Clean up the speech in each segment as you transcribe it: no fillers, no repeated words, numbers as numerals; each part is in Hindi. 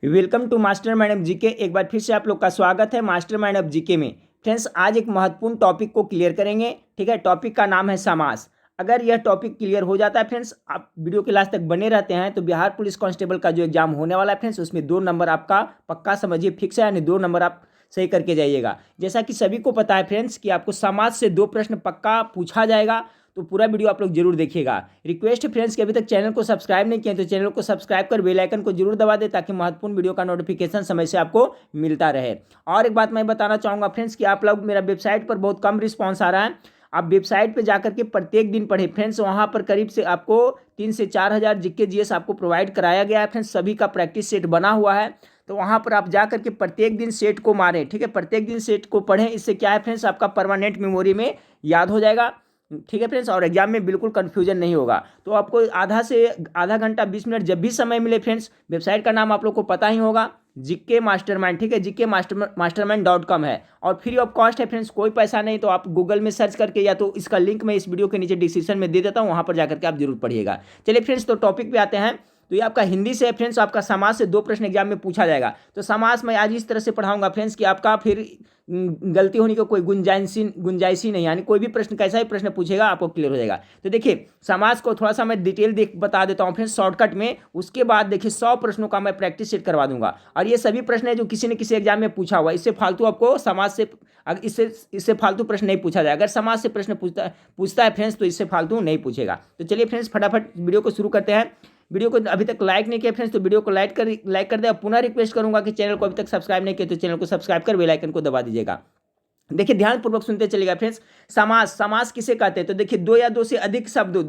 Welcome to master mind GK. एक बार फिर से आप लोग का स्वागत है मास्टर माइंड ऑफ जीके में। फ्रेंड्स, आज एक महत्वपूर्ण टॉपिक को क्लियर करेंगे। ठीक है, टॉपिक का नाम है समास। अगर यह टॉपिक क्लियर हो जाता है फ्रेंड्स, आप वीडियो के लास्ट तक बने रहते हैं तो बिहार पुलिस कांस्टेबल का जो एग्जाम होने वाला है फ्रेंड्स, उसमें 2 नंबर आपका पक्का समझिए फिक्स है, यानी 2 नंबर आप सही करके जाइएगा। जैसा कि सभी को पता है फ्रेंड्स कि आपको समाज से 2 प्रश्न पक्का पूछा जाएगा, तो पूरा वीडियो आप लोग जरूर देखिएगा। रिक्वेस्ट फ्रेंड्स कि अभी तक चैनल को सब्सक्राइब नहीं किया तो चैनल को सब्सक्राइब कर बेल आइकन को जरूर दबा दे, ताकि महत्वपूर्ण वीडियो का नोटिफिकेशन समय से आपको मिलता रहे। और एक बात मैं बताना चाहूँगा फ्रेंड्स कि आप लोग मेरा वेबसाइट पर बहुत कम रिस्पॉन्स आ रहा है। आप वेबसाइट पर जाकर के प्रत्येक दिन पढ़े फ्रेंड्स, वहाँ पर करीब से आपको 3 से 4 हज़ार जीके जीएस आपको प्रोवाइड कराया गया है फ्रेंड्स। सभी का प्रैक्टिस सेट बना हुआ है, तो वहाँ पर आप जा करके प्रत्येक दिन सेट को मारें। ठीक है, प्रत्येक दिन सेट को पढ़ें। इससे क्या है फ्रेंड्स, आपका परमानेंट मेमोरी में याद हो जाएगा। ठीक है फ्रेंड्स, और एग्जाम में बिल्कुल कंफ्यूजन नहीं होगा। तो आपको आधा घंटा 20 मिनट जब भी समय मिले फ्रेंड्स, वेबसाइट का नाम आप लोग को पता ही होगा, जीके मास्टरमाइंड। ठीक है, gkmastermind.com है और फ्री ऑफ कॉस्ट है फ्रेंड्स, कोई पैसा नहीं। तो आप गूगल में सर्च करके, या तो इसका लिंक मैं इस वीडियो के नीचे डिस्क्रिप्शन में दे देता हूँ, वहाँ पर जाकर के आप जरूर पढ़िएगा। चलिए फ्रेंड्स, तो टॉपिक पे आते हैं। तो ये आपका हिंदी से है फ्रेंड्स, आपका समाज से 2 प्रश्न एग्जाम में पूछा जाएगा। तो समाज में आज इस तरह से पढ़ाऊंगा फ्रेंड्स कि आपका फिर गलती होने की कोई गुंजाइश ही नहीं, यानी कोई भी प्रश्न, कैसा ही प्रश्न पूछेगा आपको क्लियर हो जाएगा। तो देखिए, समाज को थोड़ा सा मैं डिटेल बता देता हूँ फ्रेंड्स शॉर्टकट में। उसके बाद देखिए 100 प्रश्नों का मैं प्रैक्टिस सेट करवा दूंगा, और ये सभी प्रश्न है जो किसी न किसी एग्जाम में पूछा हुआ। इससे फालतू आपको समाज से, इससे फालतू प्रश्न नहीं पूछा जाए। अगर समाज से प्रश्न पूछता है फ्रेंड्स, तो इससे फालतू नहीं पूछेगा। तो चलिए फ्रेंड्स, फटाफट वीडियो को शुरू करते हैं। वीडियो को अभी तक लाइक नहीं किया फ्रेंड्स, तो वीडियो को लाइक कर दे। पुनः रिक्वेस्ट करूंगा कि चैनल को अभी तक सब्सक्राइब नहीं किया तो चैनल को सब्सक्राइब कर बेल आइकन को दबा दीजिएगा। देखिए, ध्यानपूर्वक सुनते चलिएगा फ्रेंड्स। समास किसे कहते हैं? तो देखिए, 2 या 2 से अधिक शब्दों,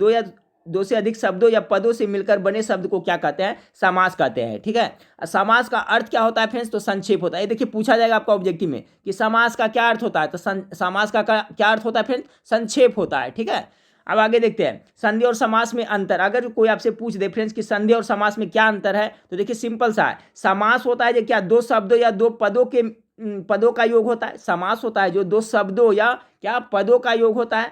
2 से अधिक शब्दों या पदों से मिलकर बने शब्द को क्या कहते हैं? समास कहते हैं। ठीक है, समास का अर्थ क्या होता है फ्रेंड्स? तो संक्षेप होता है। देखिए, पूछा जाएगा आपका ऑब्जेक्टिव में कि समास का क्या अर्थ होता है, तो समास का क्या अर्थ होता है फ्रेंड्स? संक्षेप होता है। ठीक है, अब आगे देखते हैं संधि और समास में अंतर। अगर कोई आपसे पूछ दे फ्रेंड्स कि संधि और समास में क्या अंतर है, तो देखिए सिंपल सा है। समास होता है जो क्या 2 शब्दों या 2 पदों का योग होता है। समास होता है जो 2 शब्दों या क्या पदों का योग होता है।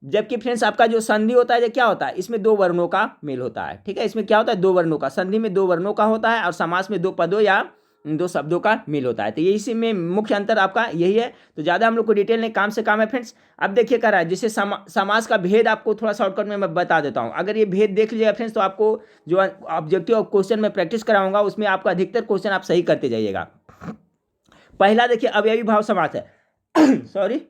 जबकि फ्रेंड्स आपका जो संधि होता है जो क्या होता है, इसमें 2 वर्णों का मेल होता है। ठीक है, इसमें क्या होता है? 2 वर्णों का। संधि में 2 वर्णों का होता है और समास में 2 पदों या 2 शब्दों का मेल होता है। तो ये इसी में मुख्य अंतर आपका यही है। तो ज़्यादा हम लोग को डिटेल नहीं, काम से काम है फ्रेंड्स। अब देखिए क्या रहा है, जैसे समास का भेद आपको थोड़ा शॉर्टकट में मैं बता देता हूँ। अगर ये भेद देख लीजिएगा फ्रेंड्स, तो आपको जो ऑब्जेक्टिव ऑफ क्वेश्चन में प्रैक्टिस कराऊंगा, उसमें आपका अधिकतर क्वेश्चन आप सही करते जाइएगा। पहला देखिए, अवयवी भाव समास है सॉरी,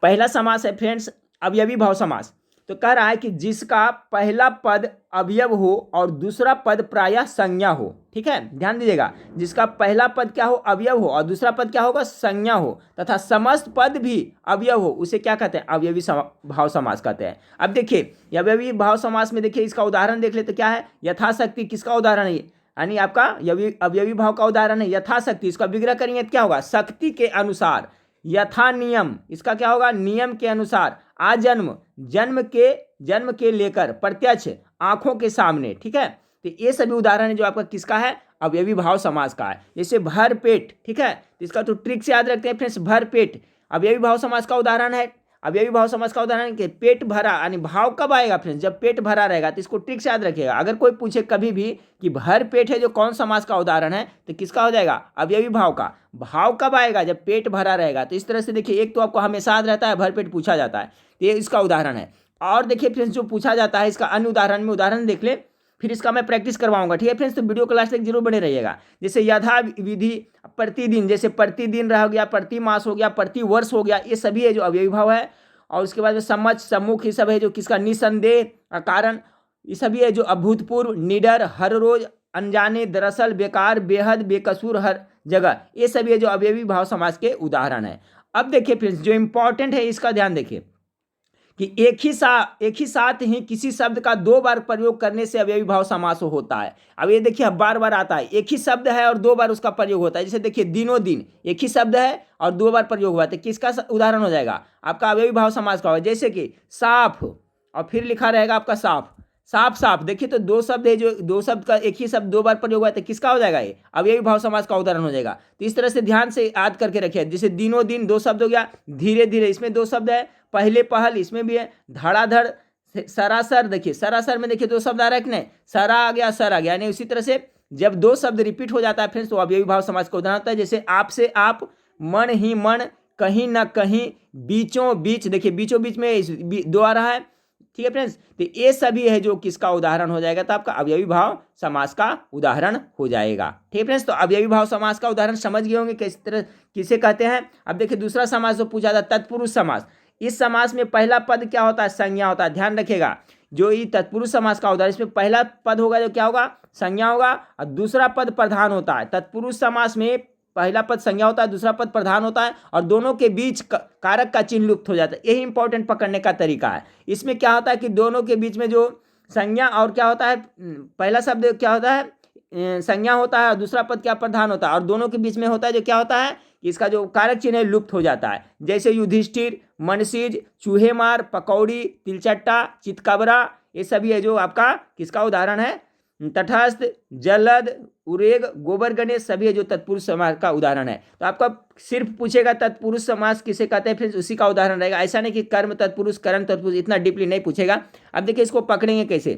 पहला समास है फ्रेंड्स अवयवी भाव समास। तो कह रहा है कि जिसका पहला पद अवयव हो और दूसरा पद प्रायः संज्ञा हो। ठीक है, ध्यान दीजिएगा, जिसका पहला पद क्या हो? अवयव हो, और दूसरा पद क्या होगा? संज्ञा हो, तथा समस्त पद भी अवयव हो, उसे क्या कहते हैं? अवयवी भाव समास कहते हैं। अब देखिए, अवयवी भाव समास में देखिए इसका उदाहरण देख ले तो क्या है? यथाशक्ति। किसका उदाहरण है? यानी आपका अवयवी भाव का उदाहरण है यथाशक्ति। इसका विग्रह करेंगे तो क्या होगा? शक्ति के अनुसार। यथा नियम, इसका क्या होगा? नियम के अनुसार। आजन्म, जन्म के लेकर। प्रत्यक्ष, आंखों के सामने। ठीक है, तो ये सभी उदाहरण है जो आपका किसका है? अवयवी भाव समास का है। जैसे भर पेट। ठीक है, तो इसका तो ट्रिक से याद रखते हैं फ्रेंड्स, भर पेट अवयवी भाव समास का उदाहरण है। अवयवी भाव समास का उदाहरण कि पेट भरा, यानी भाव कब आएगा फ्रेंड्स? जब पेट भरा रहेगा। तो इसको ट्रिक से याद रखिएगा। अगर कोई पूछे कभी भी कि भर पेट है जो कौन समास का उदाहरण है, तो किसका हो जाएगा? अवयवी भाव का। भाव कब आएगा? जब पेट भरा रहेगा। तो इस तरह से देखिए, एक तो आपको हमेशा याद रहता है, भर पेट पूछा जाता है, तो ये इसका उदाहरण है। और देखिए फ्रेंड्स, जो पूछा जाता है इसका अन्य उदाहरण में, उदाहरण देख ले, फिर इसका मैं प्रैक्टिस करवाऊंगा। ठीक है फ्रेंड्स, तो वीडियो क्लास तक जरूर बने रहिएगा। जैसे यथा विधि, प्रतिदिन, जैसे प्रतिदिन रह गया, प्रति मास हो गया, प्रति वर्ष हो गया, ये सभी है जो अवयवी भाव है। और उसके बाद में समझ, सम्मुख, ये सब है जो किसका? निसंदेह, कारण, ये सभी है जो अभूतपूर्व, निडर, हर रोज, अनजाने, दरअसल, बेकार, बेहद, बेकसूर, हर जगह, ये सभी है जो अवयवी भाव समास के उदाहरण है। अब देखिए फ्रेंड्स, जो इंपॉर्टेंट है इसका ध्यान देखिए कि एक ही साथ ही किसी शब्द का 2 बार प्रयोग करने से अवयवी भाव समास होता है। अब ये देखिए बार बार आता है, एक ही शब्द है और 2 बार उसका प्रयोग होता है। जैसे देखिए, दिनों दिन, एक ही शब्द है और 2 बार प्रयोग हुआ, तो किसका उदाहरण हो जाएगा? आपका अवयवी भाव समास का होगा। जैसे कि साफ, और फिर लिखा रहेगा आपका साफ, साफ। देखिए, तो 2 शब्द है, जो 2 शब्द का एक ही शब्द 2 बार प्रयोग हुआ है, तो किसका हो जाएगा? ये अवयवी भाव समास का उदाहरण हो जाएगा। तो इस तरह से ध्यान से याद करके रखिए। जैसे दिनों दिन 2 शब्द हो गया, धीरे धीरे इसमें 2 शब्द है, पहले पहल इसमें भी है, धड़ाधड़, सरासर। देखिए सरासर में देखिए 2 शब्द आ रहे हैं कि नहीं? सरा आ गया, सर आ गया, यानी उसी तरह से जब दो शब्द रिपीट हो जाता है फ्रेंड्स तो अवयवी भाव समास का उदाहरण होता है। जैसे आप से आप, मन ही मन, कहीं ना कहीं, बीचों बीच, देखिए बीचों बीच में दो आ रहा है, ठीक है फ्रेंड्स। तो ये सभी है जो किसका उदाहरण हो जाएगा, तो आपका अवयवी भाव समास का उदाहरण हो जाएगा, ठीक है फ्रेंड्स। तो अवयवी भाव समास का उदाहरण समझ गए होंगे किस तरह किसे कहते हैं। अब देखिए दूसरा समास जो पूछा था, तत्पुरुष समास। इस समास में पहला पद क्या होता है, संज्ञा होता है। ध्यान रखिएगा, जो ये तत्पुरुष समास का उदाहरण, इसमें पहला पद होगा जो क्या होगा, संज्ञा होगा, और दूसरा पद प्रधान होता है। तत्पुरुष समास में पहला पद संज्ञा होता है, दूसरा पद प्रधान होता है, और दोनों के बीच कारक का चिन्ह लुप्त हो जाता है। यही इंपॉर्टेंट पकड़ने का तरीका है। इसमें क्या होता है कि दोनों के बीच में जो संज्ञा और क्या होता है, पहला शब्द क्या होता है, संज्ञा होता है, और दूसरा पद क्या प्रधान होता है, और दोनों के बीच में होता है जो क्या होता है कि इसका जो कारक चिन्ह है लुप्त हो जाता है। जैसे युधिष्ठिर, मनसीज, चूहे मार, पकौड़ी, तिलचट्टा, चितकबरा, ये सभी है जो आपका किसका उदाहरण है, तटस्थ, जलद, उरेग, गोबर गणेश, सभी है जो तत्पुरुष समास का उदाहरण है। तो आपका सिर्फ पूछेगा तत्पुरुष समास किसे कहते हैं फ्रेंड्स, उसी का उदाहरण रहेगा। ऐसा नहीं कि कर्म तत्पुरुष, करण तत्पुरुष, इतना डीपली नहीं पूछेगा। अब देखिए इसको पकड़ेंगे कैसे,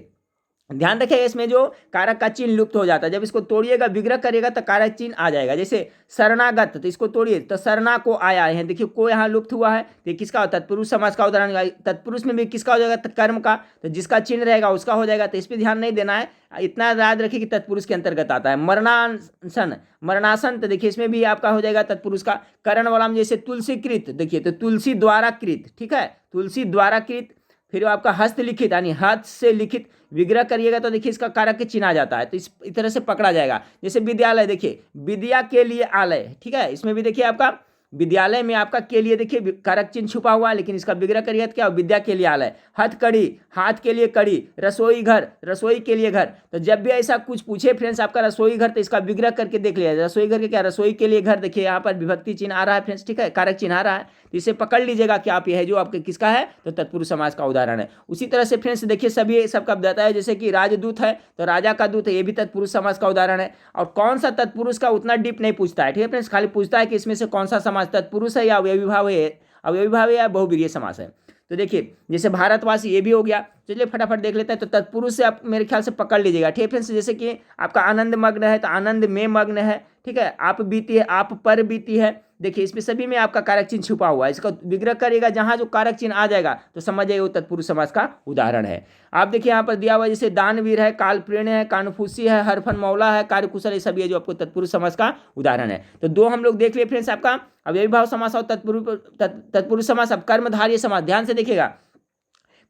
ध्यान रखिएगा। इसमें जो कारक का चिन्ह लुप्त हो जाता है, जब इसको तोड़िएगा, विग्रह करिएगा तो कारक चिन्ह आ जाएगा। जैसे शरणागत, तो इसको तोड़िए तो शरणा को आया है, देखिए को यहाँ लुप्त हुआ है, तो किसका, तत्पुरुष समास का उदाहरण। तत्पुरुष में भी किसका हो जाएगा, कर्म का, तो जिसका चिन्ह रहेगा उसका हो जाएगा। तो इस पर ध्यान नहीं देना है, इतना याद रखिए कि तत्पुरुष के अंतर्गत आता है। मरणासन, मरणासन, तो देखिए इसमें भी आपका हो जाएगा तत्पुरुष का। करण वाला में जैसे तुलसीकृत, देखिए तो तुलसी द्वारा कृत, ठीक है, तुलसी द्वारा कृत। फिर आपका हस्तलिखित, यानी हाथ से लिखित, विग्रह करिएगा तो देखिए इसका कारक के चिन्ह आ जाता है। तो इस तरह से पकड़ा जाएगा। जैसे विद्यालय, देखिए विद्या के लिए आलय, ठीक है, इसमें भी देखिए आपका विद्यालय में आपका के लिए देखिए कारक चिन्ह छुपा हुआ है, लेकिन इसका विग्रह करिए तो क्या, विद्या के लिए आलय। हथकड़ी, हाथ के लिए कड़ी। रसोई घर, रसोई के लिए घर। तो जब भी ऐसा कुछ पूछे फ्रेंड्स आपका रसोई घर, तो इसका विग्रह करके देख लिया। रसोई घर के क्या, रसोई के लिए घर, देखिए यहाँ पर विभक्ति चिन्ह आ रहा है फ्रेंड्स, ठीक है, कारक चिन्ह आ रहा है। तो इसे पकड़ लीजिएगा कि आप यह है जो आपके किसका है, तो तत्पुरुष समास का उदाहरण है। उसी तरह से फ्रेंड्स देखिए सभी सबका बताया है, जैसे कि राजदूत है तो राजा का दूत है, ये भी तत्पुरुष समास का उदाहरण है। और कौन सा तत्पुरुष का उतना डीप नहीं पूछता है, ठीक है फ्रेंड्स, खाली पूछता है कि इसमें से कौन सा समास तत्पुरुष है या अवयवी भाव है, अवयवी भाव है या बहुवीर्य समास है। तो देखिए जैसे भारतवासी, ये भी हो गया। चलिए फटाफट देख लेते हैं। तो तत्पुरुष से आप मेरे ख्याल से पकड़ लीजिएगा, ठीक है फ्रेंड्स। जैसे कि आपका आनंद मग्न है तो आनंद में मग्न है, ठीक है। आप बीती है, आप पर बीती है। देखिए इसमें सभी में आपका कारक चिन्ह छुपा हुआ है, इसका विग्रह करिएगा, जहां जो कारक चिन्ह आ जाएगा तो समझ जाइए वो तत्पुरुष समास का उदाहरण है। आप देखिए यहाँ पर दिया हुआ जैसे दानवीर है, कालप्रेण है, कानफूसी है, हरफन मौला है, कार्यकुशल, ये सभी है जो आपको तत्पुरुष समास का उदाहरण है। तो दो हम लोग देख लिए फ्रेंड्स, आपका अवयवी भाव समास और तत्पुरुष समास। अब कर्मधारय समास, ध्यान से देखिएगा।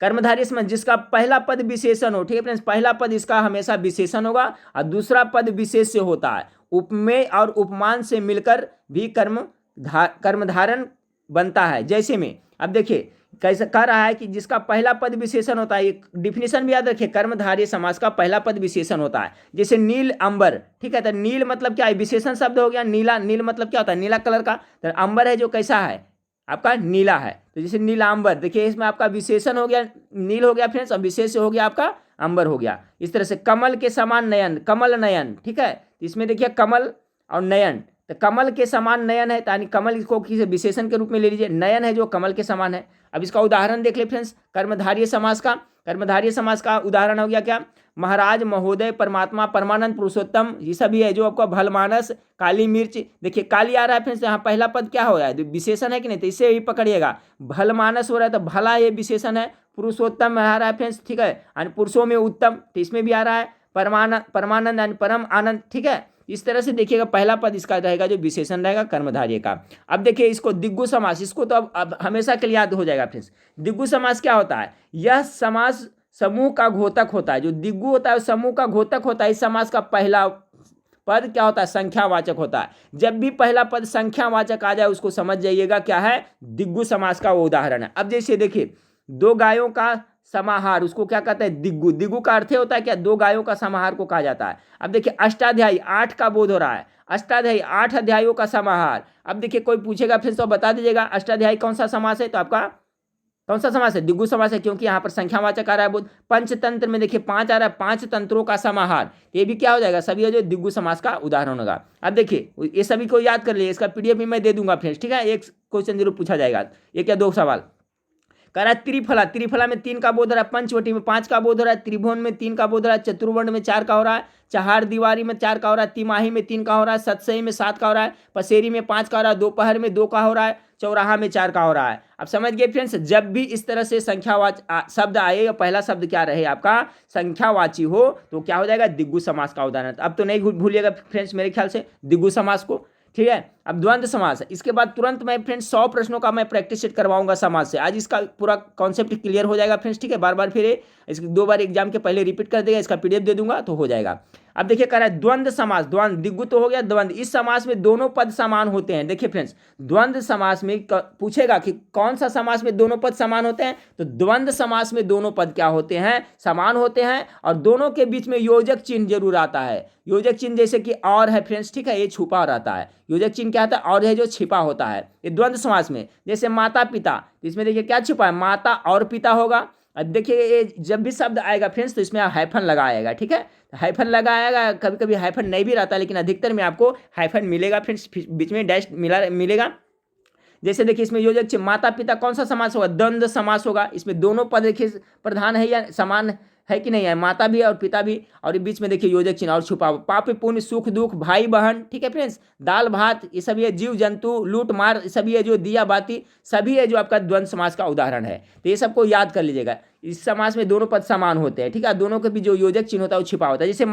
कर्मधारय समास जिसका पहला पद विशेषण हो, ठीक है फ्रेंड्स, पहला पद इसका हमेशा विशेषण होगा और दूसरा पद विशेष से होता है। उपमेय और उपमान से मिलकर भी कर्मधारण बनता है। जैसे में अब देखिए कैसे कह रहा है कि जिसका पहला पद विशेषण होता है, एक डिफिनेशन भी याद रखिए, कर्मधारय समास का पहला पद विशेषण होता है। जैसे नील अंबर, ठीक है, तो नील मतलब क्या है, विशेषण शब्द हो गया। नीला, नील मतलब क्या होता है, नीला कलर का। तो अंबर है जो कैसा है, आपका नीला है। तो जैसे नीलांबर, देखिए इसमें आपका विशेषण हो गया नील हो गया फ्रेंड्स, और विशेष हो गया आपका अंबर हो गया। इस तरह से कमल के समान नयन, कमल नयन, ठीक है। इसमें देखिए कमल और नयन, तो कमल के समान नयन है, यानी कमल इसको किसी विशेषण के रूप में ले लीजिए, नयन है जो कमल के समान है। अब इसका उदाहरण देख ले फ्रेंड्स, कर्मधारय समास का। कर्मधारय समास का उदाहरण हो गया क्या, महाराज, महोदय, परमात्मा, परमानंद, पुरुषोत्तम, ये सभी है जो आपका भलमानस, काली मिर्च। देखिए काली आ रहा है फ्रेंड्स, यहाँ पहला पद क्या हो रहा है, विशेषण है कि नहीं, तो इससे ही पकड़िएगा। भलमानस हो रहा है तो भला ये विशेषण है। पुरुषोत्तम आ रहा है फ्रेंड्स, ठीक है, यानी पुरुषों में उत्तम, तो इसमें भी आ रहा है। परमानंद यानी परम आनंद, ठीक है। इस तरह से देखिएगा पहला पद इसका रहेगा जो विशेषण रहेगा कर्मधारय का। अब देखिए इसको दिग्गु समास, इसको तो अब हमेशा के लिए याद हो जाएगा फ्रेंड्स। दिग्गु समास क्या होता है, यह समास समूह का घोतक होता है। जो दिग्गु होता है समूह का घोतक होता है। इस समास का पहला पद क्या होता है, संख्यावाचक होता है। जब भी पहला पद संख्यावाचक आ जाए उसको समझ जाइएगा क्या है, दिग्गु समास का वो उदाहरण है। अब जैसे देखिए दो गायों का समाहार, उसको क्या कहते हैं, दिग्गु। दिग्गु का अर्थ होता है क्या, दो गायों का समाहार को कहा जाता है। अब देखिए अष्टाध्यायी, 8 का बोध हो रहा है, अष्टाध्यायी 8 अध्यायों का समाहार। अब देखिए कोई पूछेगा फिर तो बता दीजिएगा अष्टाध्यायी कौन सा समास है, तो आपका कौन सा समास है, दिग्गु समास है, क्योंकि यहाँ पर संख्यावाचक आ रहा है बोध। पंचतंत्र में देखिए 5 आ रहा है, 5 तंत्रों का समाहार, ये भी क्या हो जाएगा, सभी जो दिग्गु समास का उदाहरण होगा। अब देखिए ये सभी को याद कर लिए, इसका PDF भी मैं दे दूंगा फ्रेंड्स, ठीक है। एक क्वेश्चन जरूर पूछा जाएगा, एक या दो सवाल। कह रहा है त्रिफला, त्रिफला में 3 का बोध हो रहा है, पंचवटी में 5 का बोध हो रहा है, त्रिभुवन में 3 का बोध हो रहा है, चतुर्वर्ण में 4 का हो रहा है, चहार दीवारी में 4 का हो रहा है, तिमाही में 3 का हो रहा है, सतसई में 7 का हो रहा है, पसेरी में 5 का हो रहा है, दोपहर में 2 का हो रहा है, चौराहा में 4 का हो रहा है। अब समझ गए फ्रेंड्स, जब भी इस तरह से शब्द आए या पहला शब्द क्या रहे आपका संख्यावाची हो तो क्या हो जाएगा दिग्गु समास का उदाहरण। अब तो नहीं भूलिएगा फ्रेंड्स मेरे ख्याल से दिग्गु समास को, ठीक है। अब द्वंद्व समास है, इसके बाद तुरंत मैं फ्रेंड्स 100 प्रश्नों का मैं प्रैक्टिस सेट करवाऊंगा समास से। आज इसका पूरा कॉन्सेप्ट क्लियर हो जाएगा फ्रेंड्स, ठीक है। बार बार फिर इसके 2 बार एग्जाम के पहले रिपीट कर देगा, इसका पीडीएफ दे दूंगा तो हो जाएगा। अब देखिए कह रहा है द्वंद्व समास, द्वंद्व दिग्गु तो हो गया, द्वंद्व इस समास में दोनों पद समान होते हैं। देखिए फ्रेंड्स द्वंद्व समास में पूछेगा कि कौन सा समास में दोनों पद समान होते हैं, तो द्वंद्व समास में दोनों पद क्या होते हैं समान होते हैं, और दोनों के बीच में योजक चिन्ह जरूर आता है। योजक चिन्ह जैसे कि और है फ्रेंड्स, ठीक है, ये छुपा रहता है। योजक चिन्ह क्या होता है और है जो छिपा होता है ये द्वंद्व समास में। जैसे माता पिता, इसमें देखिए क्या छिपा है माता और पिता होगा। अब देखिए ये जब भी शब्द आएगा फ्रेंड्स तो इसमें हाइफन लगाएगा, ठीक है, हाइफन लगाएगा, कभी कभी हाइफन नहीं भी रहता लेकिन अधिकतर में आपको हाइफन मिलेगा फ्रेंड्स, बीच में डैश मिलेगा। जैसे देखिए इसमें योजक माता पिता कौन सा समास होगा द्वंद्व समास होगा। इसमें दोनों पद देखिए प्रधान है या समान है कि नहीं है, माता भी और पिता भी, और ये बीच में देखिए योजक चिन्ह और छुपा हुआ। पाप पुण्य सुख दुख भाई बहन, ठीक है फ्रेंड्स, दाल भात ये सब ये, जीव जंतु लूट मार सभी है, जो दिया बाती सभी है, जो आपका द्वंद्व समास का उदाहरण है। तो ये सबको याद कर लीजिएगा। इस समास में दोनों पद समान होते हैं, ठीक है, दोनों के भी जो योजक चिन्ह होता है वो छिपा होता है। जैसे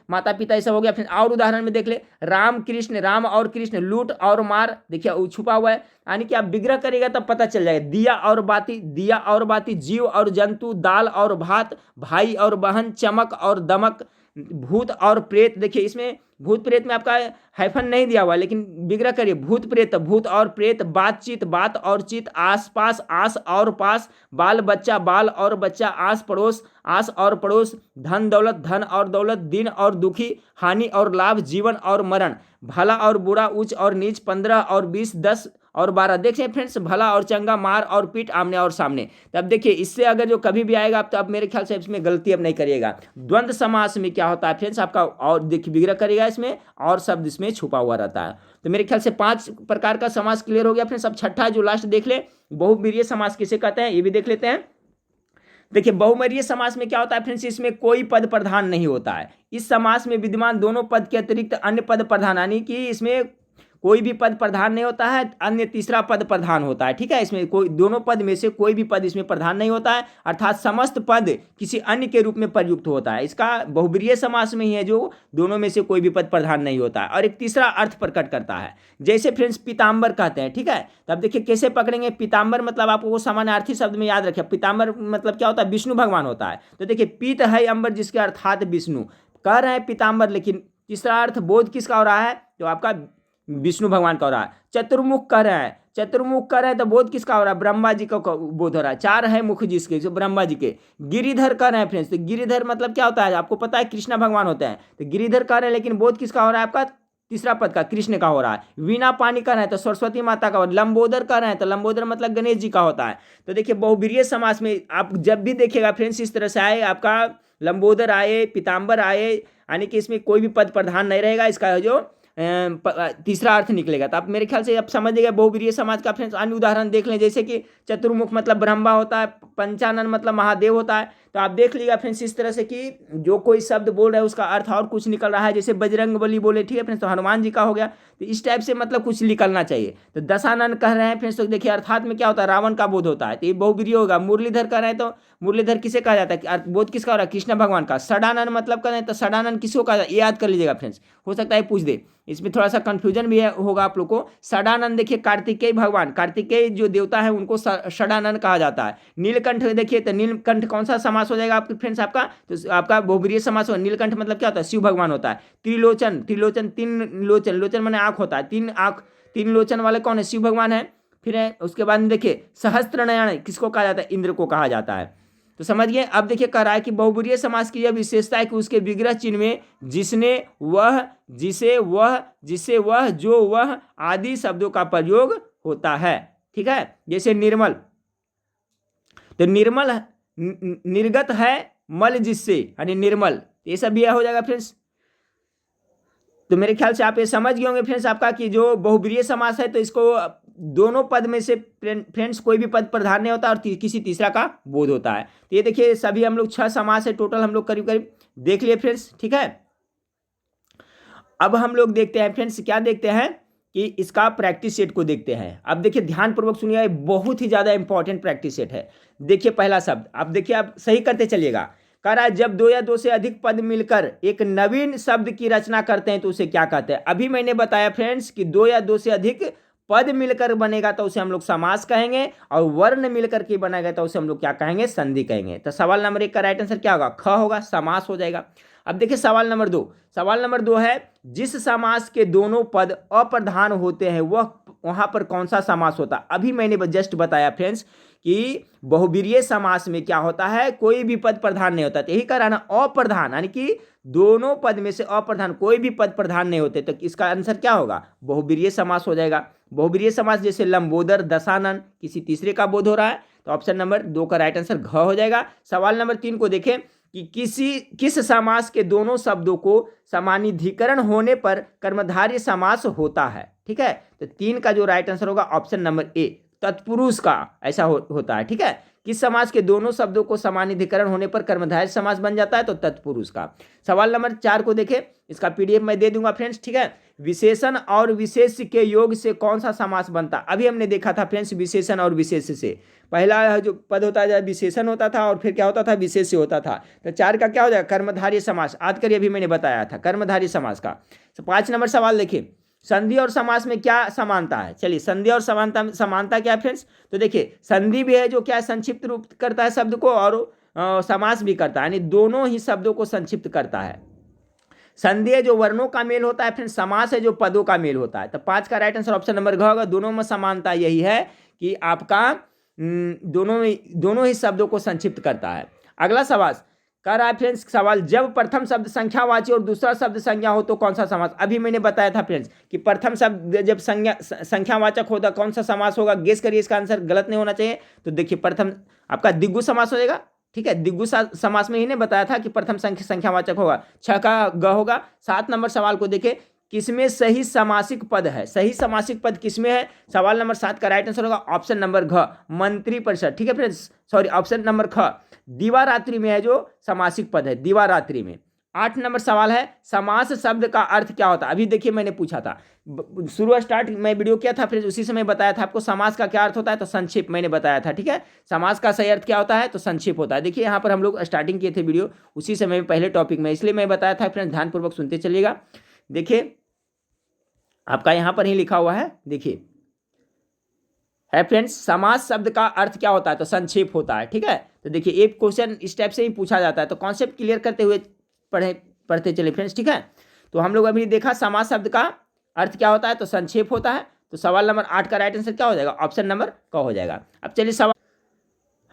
माता पिता ऐसा हो गया। फिर और उदाहरण में देख ले राम कृष्ण, राम और कृष्ण, लूट और मार, देखिए वो छुपा हुआ है, यानी कि आप विग्रह करेगा तब पता चल जाएगा। दिया और बाती, दिया और बाती, जीव और जंतु, दाल और भात, भाई और बहन, चमक और दमक, भूत और प्रेत। देखिए इसमें भूत प्रेत में आपका हाइफन नहीं दिया हुआ, लेकिन विग्रह करिए भूत प्रेत, भूत और प्रेत, बातचीत, बात और चित, आस पास, आस और पास, बाल बच्चा, बाल और बच्चा, आस पड़ोस, आस और पड़ोस, धन दौलत, धन और दौलत, दिन और दुखी, हानि और लाभ, जीवन और मरण, भला और बुरा, उच्च और नीच, 15 और 20, 10 और 12। देखिए फ्रेंड्स भला और चंगा, मार और पीट, आमने और सामने। तब देखिए इससे अगर जो कभी भी आएगा तो अब मेरे ख्याल से इसमें गलती अब नहीं करिएगा। द्वंद्व समास में क्या होता है फ्रेंड्स आपका और देखिए विग्रह करेगा इसमें और शब्द इसमें छुपा हुआ रहता है। तो मेरे ख्याल से 5 प्रकार का समास क्लियर हो गया फ्रेंड्स। अब छठा जो लास्ट देख ले बहुव्रीहि समास किसे कहते हैं ये भी देख लेते हैं। देखिए बहुव्रीहि समास में क्या होता है फ्रेंड्स, इसमें कोई पद प्रधान नहीं होता है। इस समास में विद्यमान दोनों पद के अतिरिक्त अन्य पद प्रधान, यानी कि इसमें कोई भी पद प्रधान नहीं होता है, अन्य तीसरा पद प्रधान होता है, ठीक है। इसमें कोई दोनों पद में से कोई भी पद इसमें प्रधान नहीं होता है, अर्थात समस्त पद किसी अन्य के रूप में प्रयुक्त होता है। इसका बहुव्रीहि समास में ही है जो दोनों में से कोई भी पद प्रधान नहीं होता है और एक तीसरा अर्थ प्रकट करता है। जैसे फ्रेंड्स पीताम्बर कहते हैं, ठीक है। तब देखिए कैसे पकड़ेंगे पीताम्बर, मतलब आपको वो समानार्थी शब्द में याद रखें। पीताम्बर मतलब क्या होता है विष्णु भगवान होता है। तो देखिए पीत है अंबर जिसके अर्थात विष्णु, कह रहे हैं पीताम्बर, लेकिन तीसरा अर्थ बोध किसका हो रहा है तो आपका विष्णु भगवान का हो रहा है। चतुर्मुख कर रहे हैं, चतुर्मुख कर रहे हैं तो बोध किसका हो रहा है ब्रह्मा जी का बोध हो रहा है। 4 है मुख जिसके जो ब्रह्मा जी के। गिरिधर कर रहे हैं फ्रेंड्स, तो गिरिधर मतलब क्या होता है आपको पता है कृष्ण भगवान होते हैं। तो गिरिधर कर रहे हैं लेकिन बोध किसका हो रहा है आपका तीसरा पद का कृष्ण का हो रहा है। वीणा पानी कर रहे हैं तो सरस्वती माता का। लंबोदर कर रहे हैं तो लंबोदर मतलब गणेश जी का होता है। तो देखिए बहुव्रीहि समास में आप जब भी देखिएगा फ्रेंड्स इस तरह से आए आपका लंबोदर आए, पीताम्बर आए, यानी कि इसमें कोई भी पद प्रधान नहीं रहेगा, इसका जो तीसरा अर्थ निकलेगा। तो आप मेरे ख्याल से आप समझिएगा बहुव्रीहि समाज का फ्रेंड्स। अन्य उदाहरण देख लें, जैसे कि चतुर्मुख मतलब ब्रह्मा होता है, पंचानन मतलब महादेव होता है। तो आप देख लीजिएगा फ्रेंड्स इस तरह से कि जो कोई शब्द बोल रहा है उसका अर्थ और कुछ निकल रहा है। जैसे बजरंग बली बोले, ठीक है फ्रेंड्स, तो हनुमान जी का हो गया। तो इस टाइप से मतलब कुछ निकलना चाहिए। तो दशानन कह रहे हैं फ्रेंड्स, तो देखिए अर्थात में क्या होता है रावण का बोध होता है, तो ये बहुव्रीहि होगा। मुरलीधर कह रहे हैं तो मुरलीधर किसे कहा जाता है बोध किसका हो रहा है कृष्ण भगवान का। षडानन मतलब कह रहे हैं तो षडानन किसको कहा जाता है, याद कर लीजिएगा फ्रेंड्स, हो सकता है पूछ दे, इसमें थोड़ा सा कंफ्यूजन भी होगा आप लोग को। षडानन देखिए कार्तिकेय भगवान, कार्तिकेय जो देवता है उनको षडानन कहा जाता है। नीलकंठ देखिए तो नीलकंठ कौन सा समास हो जाएगा आपके फ्रेंड्स आपका, तो आपका बहुव्रीहि समास होगा। नीलकंठ मतलब क्या होता है शिव भगवान होता है। त्रिलोचन, त्रिलोचन 3 लोचन, लोचन माने आंख होता है, 3 आंख 3 लोचन वाले कौन है शिव भगवान है। फिर है उसके बाद में देखिए सहस्त्र नयन किसको कहा जाता है इंद्र को कहा जाता है। तो समझिए। अब देखिए कह रहा है कि बहुव्रीहि समास की यह विशेषता है कि उसके विग्रह चिन्ह में जिसने, वह, जिसे, वह, जिसे, वह, जो, वह आदि शब्दों का प्रयोग होता है, ठीक है। जैसे निर्मल, तो निर्मल निर्गत है मल जिससे, यानी निर्मल, ये सब भी हो जाएगा फ्रेंड्स। तो मेरे ख्याल से आप ये समझ गए होंगे फ्रेंड्स आपका कि जो बहुव्रीहि समास है तो इसको दोनों पद में से फ्रेंड्स कोई भी पद प्रधान नहीं होता और किसी तीसरा का बोध होता है। तो ये देखिए सभी हम लोग 6 समास है टोटल हम लोग करीब करीब देख लिए फ्रेंड्स, ठीक है। अब हम लोग देखते हैं फ्रेंड्स, क्या देखते हैं कि इसका प्रैक्टिस सेट को देखते हैं। अब देखिए ध्यानपूर्वक सुनिए, बहुत ही ज़्यादा इंपॉर्टेंट प्रैक्टिस सेट है। देखिए पहला शब्द, अब देखिए आप सही करते चलिएगा। कह रहा है जब 2 या 2 से अधिक पद मिलकर एक नवीन शब्द की रचना करते हैं तो उसे क्या कहते हैं। अभी मैंने बताया फ्रेंड्स कि 2 या 2 से अधिक पद मिलकर बनेगा तो उसे हम लोग समास कहेंगे, और वर्ण मिलकर के बनेगा तो उसे हम लोग क्या कहेंगे, संधि कहेंगे। तो सवाल नंबर 1 का राइट आंसर क्या होगा, ख होगा, समास हो जाएगा। अब देखिए सवाल नंबर 2, सवाल नंबर 2 है जिस समास के दोनों पद अप्रधान होते हैं वह वहां पर कौन सा समास होता है। अभी मैंने जस्ट बताया फ्रेंड्स कि बहुवीर्य समास में क्या होता है, कोई भी पद प्रधान नहीं होता। तो यही कह रहा ना, अप्रधान, यानी कि दोनों पद में से अप्रधान, कोई भी पद प्रधान नहीं होते, तो इसका आंसर क्या होगा, बहुवीर्य समास हो जाएगा। बहुवीर्य समास जैसे लंबोदर, दशानन, किसी तीसरे का बोध हो रहा है, तो ऑप्शन नंबर 2 का राइट आंसर घ हो जाएगा। सवाल नंबर 3 को देखें कि किस समास के दोनों शब्दों को समानाधिकरण होने पर कर्मधारय समास होता है, ठीक है। तो 3 का जो राइट आंसर होगा ऑप्शन नंबर ए, तत्पुरुष का ऐसा होता है, ठीक है। किस समास के दोनों शब्दों को समानाधिकरण होने पर कर्मधारय समास बन जाता है, तो तत्पुरुष का। सवाल नंबर 4 को देखें, इसका पीडीएफ मैं दे दूंगा फ्रेंड्स, ठीक है। विशेषण और विशेष के योग से कौन सा समास बनता। अभी हमने देखा था फ्रेंड्स विशेषण और विशेष से, पहला जो पद होता है विशेषण होता था और फिर क्या होता था, विशेष होता था। तो 4 का क्या हो जाएगा, कर्मधारय समास। याद करिए अभी मैंने बताया था कर्मधारय समास का। 5 नंबर सवाल देखिए, संधि और समास में क्या समानता है। चलिए संधि और समानता क्या है फ्रेंड्स, तो देखिए संधि भी है जो क्या संक्षिप्त रूप करता है शब्द को, और समास भी करता है, यानी दोनों ही शब्दों को संक्षिप्त करता है। संधि है जो वर्णों का मेल होता है, फिर समास है जो पदों का मेल होता है। तो 5 का राइट आंसर ऑप्शन नंबर घ होगा। दोनों में समानता यही है कि आपका दोनों ही शब्दों को संक्षिप्त करता है। अगला सवाल कह रहा है फ्रेंड्स, सवाल जब प्रथम शब्द संख्यावाची और दूसरा शब्द संज्ञा हो तो कौन सा समास। अभी मैंने बताया था फ्रेंड्स कि प्रथम शब्द जब संख्यावाचक होता कौन सा समास होगा। गेस करिए, इसका आंसर गलत नहीं होना चाहिए। तो देखिए प्रथम आपका दिग्गु समास हो जाएगा, ठीक है। दिग्गु समास में ही ने बताया था कि प्रथम संख्यावाचक होगा, 6 का ग होगा। 7 नंबर सवाल को देखें, किसमें सही समासिक पद है। सही समासिक पद किसमें है, सवाल नंबर 7 का राइट आंसर होगा ऑप्शन नंबर घ, मंत्री परिषद, ठीक है फ्रेंड्स, सॉरी ऑप्शन नंबर ख, दीवारात्रि में है जो समासिक पद है, दीवारात्रि में। 8 नंबर सवाल है, समास शब्द का अर्थ क्या होता है। अभी देखिए मैंने पूछा था, शुरू स्टार्ट मैं वीडियो किया था फिर उसी समय बताया था आपको समास का क्या अर्थ होता है, तो संक्षेप मैंने बताया था, ठीक है। समास का सही अर्थ क्या होता है, तो संक्षेप होता है। देखिए यहाँ पर हम लोग स्टार्टिंग किए थे वीडियो उसी समय पहले टॉपिक में, इसलिए मैं बताया था फ्रेंड्स, ध्यानपूर्वक सुनते चलिएगा। देखिए आपका यहाँ पर ही लिखा हुआ है, देखिए है फ्रेंड्स, समास शब्द का अर्थ क्या होता है, तो संक्षेप होता है, ठीक है। तो देखिए एक क्वेश्चन इस टाइप से ही पूछा जाता है, तो कॉन्सेप्ट क्लियर करते हुए पढ़ते चले फ्रेंड्स, ठीक है। तो हम लोग अभी देखा समास शब्द का अर्थ क्या होता है, तो संक्षेप होता है। तो सवाल नंबर 8 का राइट आंसर क्या हो जाएगा, ऑप्शन नंबर क हो जाएगा। अब चलिए सवाल,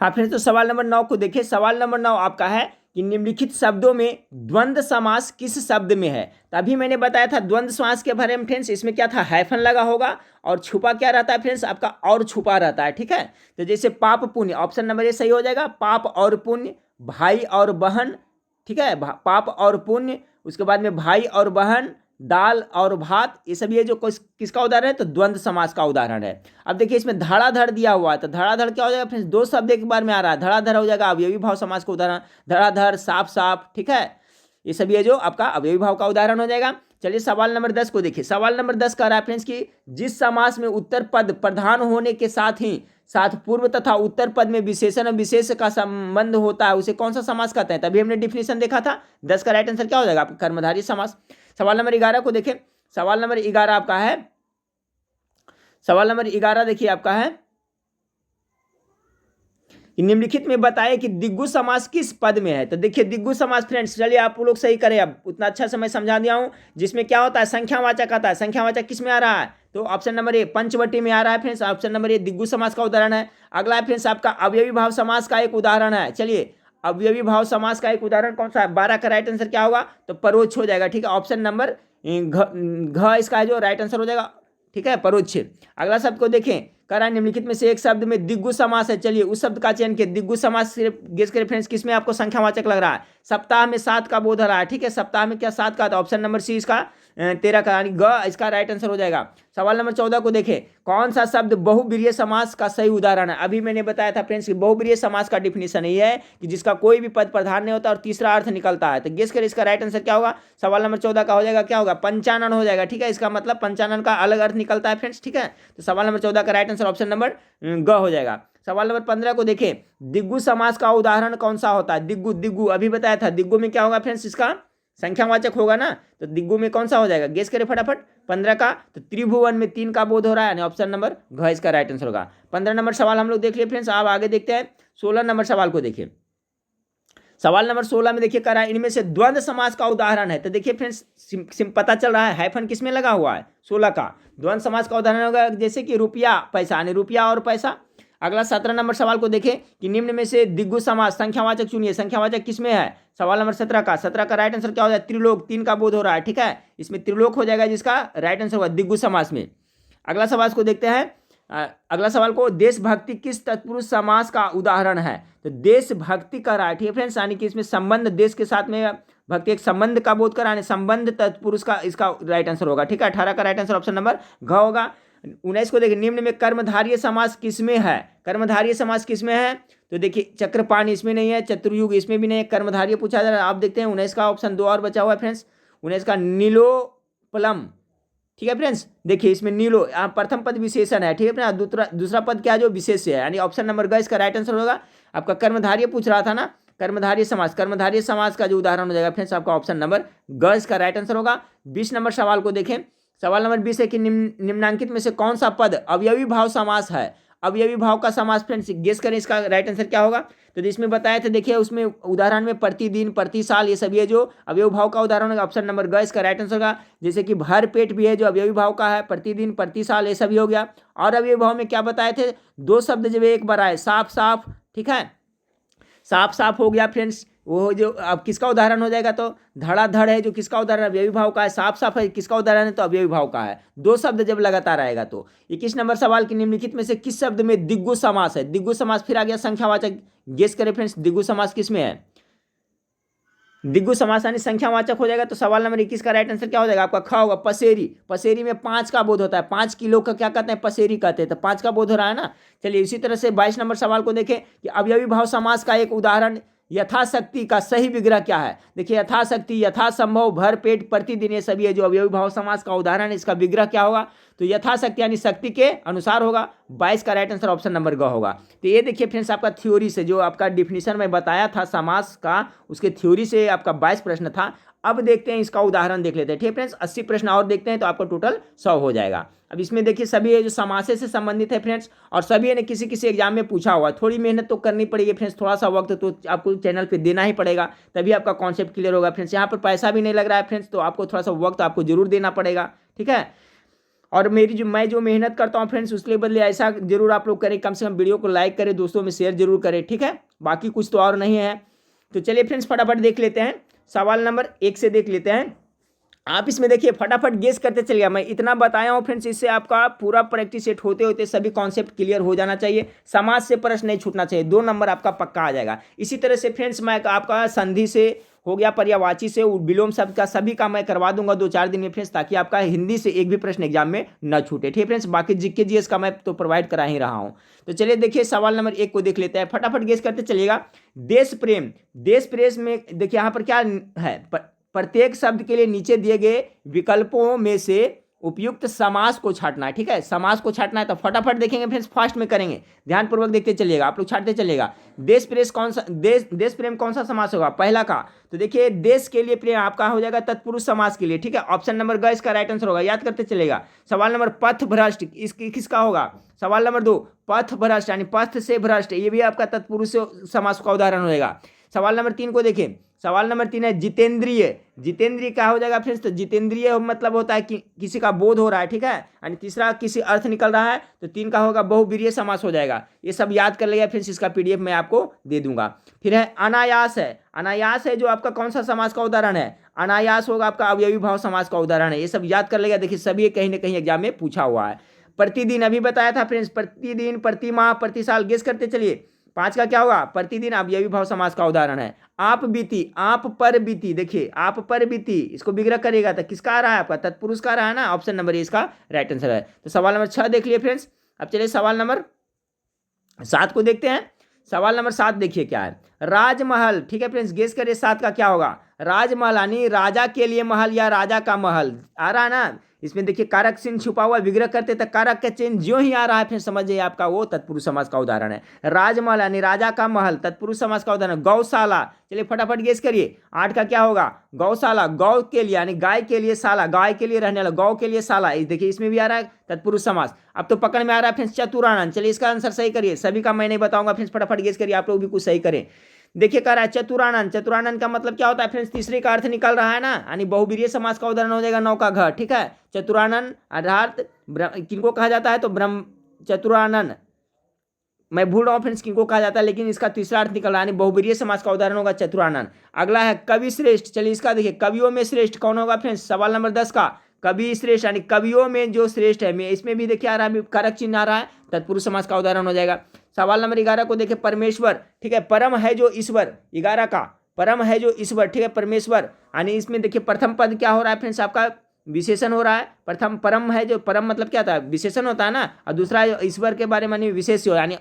हाँ फ्रेंड्स, तो सवाल नंबर 9 को देखिए। सवाल नंबर 9 आपका है कि निम्नलिखित शब्दों में द्वंद्व समास किस शब्द में है। तभी मैंने बताया था द्वंद्व समास के बारे में फ्रेंड्स, इसमें क्या था, हाइफन लगा होगा और छुपा क्या रहता है फ्रेंड्स, आपका और छुपा रहता है, ठीक है। तो जैसे पाप पुण्य, ऑप्शन नंबर ए सही हो जाएगा, पाप और पुण्य, भाई और बहन, ठीक है, पाप और पुण्य, उसके बाद में भाई और बहन, दाल और भात, ये सब ये जो किसका उदाहरण है, तो द्वंद्व समास का उदाहरण है। अब देखिए इसमें धड़ाधड़ दिया हुआ है, तो धड़ाधड़ क्या हो जाएगा फ्रेंड्स, 2 शब्द एक बार में आ रहा है, धड़ाधड़ हो जाएगा अवयवी भाव समास का उदाहरण, धड़ाधड़, साफ साफ, ठीक है। ये सब ये जो आपका अवयवी भाव का उदाहरण हो जाएगा। चलिए सवाल नंबर 10 को देखिए। सवाल नंबर 10 का रेफरेंस की जिस समास में उत्तर पद प्रधान होने के साथ पूर्व तथा उत्तर पद में विशेषण और विशेष का संबंध होता है उसे कौन सा समास कहते हैं। तभी हमने डिफिनेशन देखा था। 10 का राइट आंसर क्या हो जाएगा, कर्मधारय समास। सवाल नंबर 11 को देखें। सवाल नंबर 11 आपका है, सवाल नंबर 11 देखिए आपका है, निम्नलिखित में बताए कि दिग्गु समास किस पद में है। तो देखिए दिग्गु समास फ्रेंड्स, चलिए आप लोग सही करें, अब उतना अच्छा से मैं समझा दिया हूं, जिसमें क्या होता है, संख्यावाचक आता है। संख्यावाचक किस में आ रहा है, तो ऑप्शन नंबर ए पंचवटी में आ रहा है फ्रेंड्स, ऑप्शन नंबर ए दिग्गु समास का उदाहरण है। अगला है फ्रेंड्स आपका अवयवी भाव समास का एक उदाहरण है। चलिए अवयवी भाव समास का एक उदाहरण कौन सा है, 12 का राइट आंसर क्या होगा, तो परोक्ष हो जाएगा, ठीक है। ऑप्शन नंबर घ इसका जो राइट आंसर हो जाएगा, ठीक है, परोक्ष। अगला शब्द को देखें, कह रहा है निम्नलिखित में से एक शब्द में दिग्गु समास है। चलिए उस शब्द का चयन किया। दिग्गु समास सिर्फ गेस करें फ्रेंड्स, किसमें आपको संख्यावाचक लग रहा है, सप्ताह में 7 का बोध हो रहा है, ठीक है। सप्ताह में क्या 7 का, तो ऑप्शन नंबर सी इसका 13 का यानी ग इसका राइट आंसर हो जाएगा। सवाल नंबर 14 को देखें, कौन सा शब्द बहुब्रीहि समास का सही उदाहरण है। अभी मैंने बताया था फ्रेंड्स कि बहुब्रीहि समास का डिफिनेशन ये है कि जिसका कोई भी पद प्रधान नहीं होता और तीसरा अर्थ निकलता है। तो गेस करें इसका राइट आंसर क्या होगा। सवाल नंबर 14 का हो जाएगा क्या होगा, पंचानन हो जाएगा, ठीक है। इसका मतलब पंचानन का अलग अर्थ निकलता है फ्रेंड्स, ठीक है। तो सवाल नंबर 14 का राइट आंसर ऑप्शन नंबर ग हो जाएगा। सवाल नंबर 15 को देखें, दिग्गु समास का उदाहरण कौन सा होता है। दिग्गु, दिग्गु अभी बताया था, दिग्गु में क्या होगा फ्रेंड्स, इसका संख्यावाचक होगा ना, तो दिग्गु में कौन सा हो जाएगा, गेस करें फटाफट। 15 का, तो त्रिभुवन में 3 का बोध हो रहा है यानी ऑप्शन नंबर घ इसका राइट आंसर होगा। 15 नंबर सवाल हम लोग देख लिए फ्रेंड्स। आप आगे देखते हैं 16 नंबर सवाल को देखिए। सवाल नंबर 16 में देखिए करा, इनमें से द्वंद्व समास का उदाहरण है। तो देखिए फ्रेंड्स पता चल रहा है हाइफन किस में लगा हुआ है, 16 का। द्वंद्व समास का उदाहरण होगा जैसे कि रुपया पैसा यानी रुपया और पैसा। अगला 17 नंबर सवाल को देखें कि निम्न में से दिग्गु समास संख्यावाचक चुनिए। संख्यावाचक किसमें है, सवाल नंबर 17 का। 17 का राइट आंसर क्या हो जाएगा, त्रिलोक, 3 का बोध हो रहा है, ठीक है। इसमें त्रिलोक हो जाएगा जिसका राइट आंसर होगा दिग्गु समास में। अगला सवाल को देखते हैं। अगला सवाल को, देशभक्ति किस तत्पुरुष समास का उदाहरण है। तो देशभक्ति का राइट है फ्रेंड्स, यानी कि इसमें संबंध, देश के साथ में भक्ति एक संबंध का बोध कराने, संबंध तत्पुरुष का इसका राइट आंसर होगा, ठीक है। 18 का राइट आंसर ऑप्शन नंबर घ होगा। 19 को देखिए, निम्न में कर्मधारय समास किसमें है। कर्मधारय समास किसमें है, तो देखिए चक्रपाणी इसमें नहीं है, चतुर्युग इसमें भी नहीं है, कर्मधारय पूछा जा रहा है। आप देखते हैं 19 का ऑप्शन 2 और बचा हुआ है फ्रेंड्स, 19 का नीलोपलम, ठीक है फ्रेंड्स। देखिए इसमें नीलो प्रथम पद विशेषण है, ठीक है फ्रेंड्स। दूसरा पद क्या जो विशेष है, यानी ऑप्शन नंबर ग इसका राइट आंसर होगा। आपका कर्मधारय पूछ रहा था ना, कर्मधारय समास, कर्मधारय समास का जो उदाहरण हो जाएगा फ्रेंड्स आपका ऑप्शन नंबर ग इसका राइट आंसर होगा। 20 नंबर सवाल को देखें। सवाल नंबर 20 है कि निम्नांकित में से कौन सा पद अवयवी भाव समास है। अवयवी भाव का समास फ्रेंड्स गेस करें इसका राइट आंसर क्या होगा। तो जिसमें बताया था देखिए उसमें उदाहरण में प्रतिदिन, प्रति साल, ये सब ये जो अवयवी भाव का उदाहरण है ऑप्शन नंबर ग इसका राइट आंसर होगा। जैसे कि भर पेट भी है जो अवयवी भाव का है, प्रतिदिन, प्रति साल, ये सभी हो गया। और अवयवी भाव में क्या बताए थे, 2 शब्द जब एक बार आए, साफ साफ, ठीक है, साफ साफ हो गया फ्रेंड्स। वो जो अब किसका उदाहरण हो जाएगा, तो धड़ाधड़ है जो किसका उदाहरण, अवयवी भाव का है। साफ साफ है किसका उदाहरण है, तो अवयवी भाव का है। 2 शब्द जब लगातार आएगा तो। 21 नंबर सवाल की निम्नलिखित में से किस शब्द में दिग्गु समास है। दिग्गु समास फिर आ गया संख्यावाचक, गेस करें फ्रेंड्स दिग्गु समास किस में है। दिग्गु समास यानी संख्यावाचक हो जाएगा। तो सवाल नंबर 21 का राइट आंसर क्या हो जाएगा आपका ख होगा, पसेरी। पसेरी में 5 का बोध होता है, 5 किलो का क्या कहते हैं, पसेरी कहते हैं। तो 5 का बोध हो रहा है ना। चलिए इसी तरह से 22 नंबर सवाल को देखें कि अवयवी भाव समास का एक उदाहरण यथाशक्ति का सही विग्रह क्या है। देखिए यथाशक्ति, यथासंभव, भर पेट, प्रतिदिन, ये सभी है जो अवयवी भाव समास का उदाहरण है। इसका विग्रह क्या होगा, तो यथाशक्ति यानी शक्ति के अनुसार होगा। 22 का राइट आंसर ऑप्शन नंबर ग होगा। तो ये देखिए फ्रेंड्स आपका थ्योरी से जो आपका डिफिनीशन में बताया था समास का, उसके थ्योरी से आपका 22 प्रश्न था। अब देखते हैं इसका उदाहरण देख लेते हैं, ठीक है फ्रेंड्स। 80 प्रश्न और देखते हैं तो आपका टोटल 100 हो जाएगा। अब इसमें देखिए सभी है जो समासे से संबंधित है फ्रेंड्स, और सभी ने किसी किसी एग्जाम में पूछा हुआ। थोड़ी मेहनत तो करनी पड़ेगी फ्रेंड्स, थोड़ा सा वक्त तो आपको चैनल पे देना ही पड़ेगा, तभी आपका कॉन्सेप्ट क्लियर होगा फ्रेंड्स। यहाँ पर पैसा भी नहीं लग रहा है फ्रेंड्स, तो आपको थोड़ा सा वक्त आपको जरूर देना पड़ेगा, ठीक है। और मैं जो मेहनत करता हूँ फ्रेंड्स उसके बदले ऐसा जरूर आप लोग करें, कम से कम वीडियो को लाइक करें, दोस्तों में शेयर जरूर करें, ठीक है। बाकी कुछ तो और नहीं है। तो चलिए फ्रेंड्स फटाफट देख लेते हैं, सवाल नंबर 1 से देख लेते हैं। आप इसमें देखिए फटाफट गेस करते चलिए। मैं इतना बताया हूँ फ्रेंड्स, इससे आपका पूरा प्रैक्टिस सेट होते होते सभी कॉन्सेप्ट क्लियर हो जाना चाहिए। समाज से प्रश्न नहीं छूटना चाहिए, 2 नंबर आपका पक्का आ जाएगा। इसी तरह से फ्रेंड्स मैं आपका संधि से हो गया, पर्यायवाची से, विलोम शब्द का, सभी का मैं करवा दूंगा 2-4 दिन में फ्रेंड्स, ताकि आपका हिंदी से एक भी प्रश्न एग्जाम में न छूटे, ठीक है फ्रेंड्स। बाकी जीके जीएस का मैं तो प्रोवाइड करा ही रहा हूँ। तो चलिए देखिए सवाल नंबर 1 को देख लेते हैं, फटाफट गेस करते चलिएगा। देश प्रेम, देश प्रेम में देखिए यहाँ पर क्या है, प्रत्येक शब्द के लिए नीचे दिए गए विकल्पों में से उपयुक्त समास को छांटना है, ठीक है। समास को छांटना है तो फटाफट देखेंगे फ्रेंड्स, फास्ट में करेंगे, ध्यानपूर्वक देखते चलिएगा, आप लोग छांटते चलिएगा। देश प्रेम कौन सा समास होगा, पहला का। तो देखिए देश के लिए प्रेम आपका हो जाएगा तत्पुरुष समास के लिए, ठीक है। ऑप्शन नंबर ग इसका राइट आंसर होगा, याद करते चलेगा। सवाल नंबर पथ भ्रष्ट किसका होगा। सवाल नंबर 2 पथ भ्रष्ट यानी पथ से भ्रष्ट, ये भी आपका तत्पुरुष समास का उदाहरण हो जाएगा। सवाल नंबर 3 को देखें। सवाल नंबर 3 है जितेंद्रिय। जितेंद्रिय क्या हो जाएगा फ्रेंड्स, तो जितेंद्रिय मतलब होता है कि किसी का बोध हो रहा है, ठीक है। यानी तीसरा किसी अर्थ निकल रहा है, तो 3 का होगा बहुब्रीहि समास हो जाएगा। ये सब याद कर लिया फ्रेंड्स, इसका पीडीएफ मैं आपको दे दूंगा। फिर है अनायास है। अनायास है जो आपका कौन सा समास का उदाहरण है, अनायास होगा आपका अवयवी भाव समास का उदाहरण है। ये सब याद कर लेगा, देखिए सभी कहीं ना कहीं एग्जाम में पूछा हुआ है। प्रतिदिन अभी बताया था फ्रेंड्स, प्रतिदिन, प्रति माह, प्रति साल, गेस करते चलिए। 5 का क्या होगा, प्रतिदिन अवयवी भाव समास का उदाहरण है। आप बीती, आप पर बीती, देखिए आप पर बीती, इसको विग्रह करेगा तो किसका आ रहा है, आपका तत्पुरुष का आ रहा है ना, ऑप्शन नंबर ए इसका राइट आंसर है। तो सवाल नंबर 6 देख लिए फ्रेंड्स। अब चलिए सवाल नंबर 7 को देखते हैं। सवाल नंबर 7 देखिए क्या है, राजमहल, ठीक है फ्रेंड्स, गेस करिए 7 का क्या होगा, राजमहल यानी राजा के लिए महल या राजा का महल आ रहा है ना। इसमें देखिए कारक चिन्ह छुपा हुआ, विग्रह करते तो कारक का चिन्ह जो ही आ रहा है फिर समझिए आपका वो तत्पुरुष समास का उदाहरण है। राजमहल यानी राजा का महल, तत्पुरुष समास का उदाहरण। गौशाला, चलिए फटाफट गेस करिए 8 का क्या होगा, गौशाला, गौ के लिए यानी गाय के लिए शाला, गाय के लिए रहने वाला, गौ के लिए शाला, देखिए इसमें भी आ रहा है तत्पुरुष समास। अब तो पकड़ में आ रहा है फ्रेंड्स चतुरानन, चलिए इसका आंसर सही करिए, सभी का मैं नहीं बताऊंगा फ्रेंड्स, फटाफट गेस करिए, आप लोग भी कुछ सही करें। देखिए कह रहा है चतुरानन, चतुरानन का मतलब क्या होता है फ्रेंड्स, तीसरे का अर्थ निकल रहा है ना, यानी बहुवीर्य समास का उदाहरण हो जाएगा 9 का घ, ठीक है। चतुरानन अर्थात किनको कहा जाता है, तो ब्रह्म चतुरानन, मैं भूल रहा हूँ फ्रेंड्स किनको कहा जाता है, लेकिन इसका तीसरा अर्थ निकल रहा है, यानी बहुवीर्य समास का उदाहरण होगा चतुरानन। अगला है कवि श्रेष्ठ, चलिए इसका देखिए कवियों में श्रेष्ठ कौन होगा फ्रेंड्स, सवाल नंबर 10 का, कवि श्रेष्ठ यानी कवियों में जो श्रेष्ठ है, मैं इसमें भी देखिए आ रहा है कारक चिन्ह आ रहा है, तत्पुरुष समास का उदाहरण हो जाएगा। सवाल नंबर 11 को देखिए परमेश्वर, ठीक है, परम है जो ईश्वर, 11 का परम है जो ईश्वर, ठीक है, परमेश्वर यानी इसमें देखिए प्रथम पद क्या हो रहा है फ्रेंड्स, आपका विशेषण हो रहा है। प्रथम परम है जो, परम मतलब क्या था, विशेषण होता है ना, और दूसरा ईश्वर के बारे में विशेष हो, यानी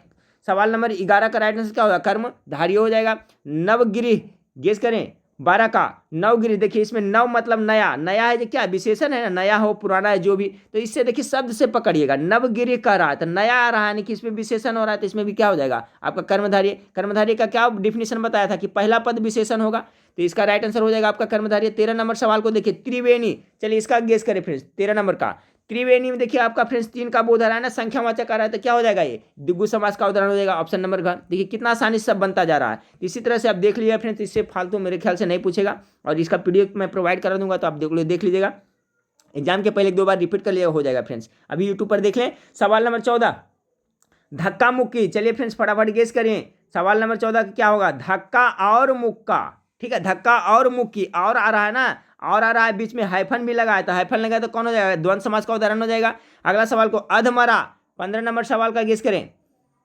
सवाल नंबर 11 का राइट आंसर क्या होगा, कर्मधारय हो जाएगा। नवगिरी, गेस करें 12 का, नवगिरी, देखिए इसमें नव मतलब नया, नया है जो क्या विशेषण है ना, नया हो पुराना है जो भी, तो इससे देखिए शब्द से पकड़िएगा, नवगिरी कह रहा है तो नया आ रहा है, यानी कि इसमें विशेषण हो रहा है, तो इसमें भी क्या हो जाएगा आपका कर्मधारय। कर्मधारय का क्या डिफिनेशन बताया था कि पहला पद विशेषण होगा, तो इसका राइट आंसर हो जाएगा आपका कर्मधारय। 13 नंबर सवाल को देखिए त्रिवेणी, चलिए इसका गेस करें फ्रेंड्स, 13 नंबर का त्रिवेणी में देखिए आपका फ्रेंड्स 3 का बोध आ रहा है ना, संख्यावाचक आ रहा है, तो क्या हो जाएगा ये द्विगु समास का उदाहरण हो जाएगा, ऑप्शन नंबर घ। देखिए कितना आसानी से सब बनता जा रहा है। इसी तरह से आप देख लीजिए फ्रेंड्स, इससे फालतू मेरे ख्याल से नहीं पूछेगा, और इसका पीडीएफ मैं प्रोवाइड करा दूंगा, तो आप देख लीजिएगा, एग्जाम के पहले 1-2 बार रिपीट कर लिया हो जाएगा फ्रेंड्स। अभी यूट्यूब पर देख लें। सवाल नंबर 14 धक्का मुक्की, चलिए फ्रेंड्स फटाफट गेस करें, सवाल नंबर 14 क्या होगा, धक्का और मुक्का, ठीक है, धक्का और मुक्की, और आ रहा है ना, और आ रहा है, बीच में हाइफन भी लगा है, तो हाइफन लगा तो कौन हो जाएगा, द्वंद्व समास का उदाहरण हो जाएगा। अगला सवाल को अधमरा, 15 नंबर सवाल का गेस करें,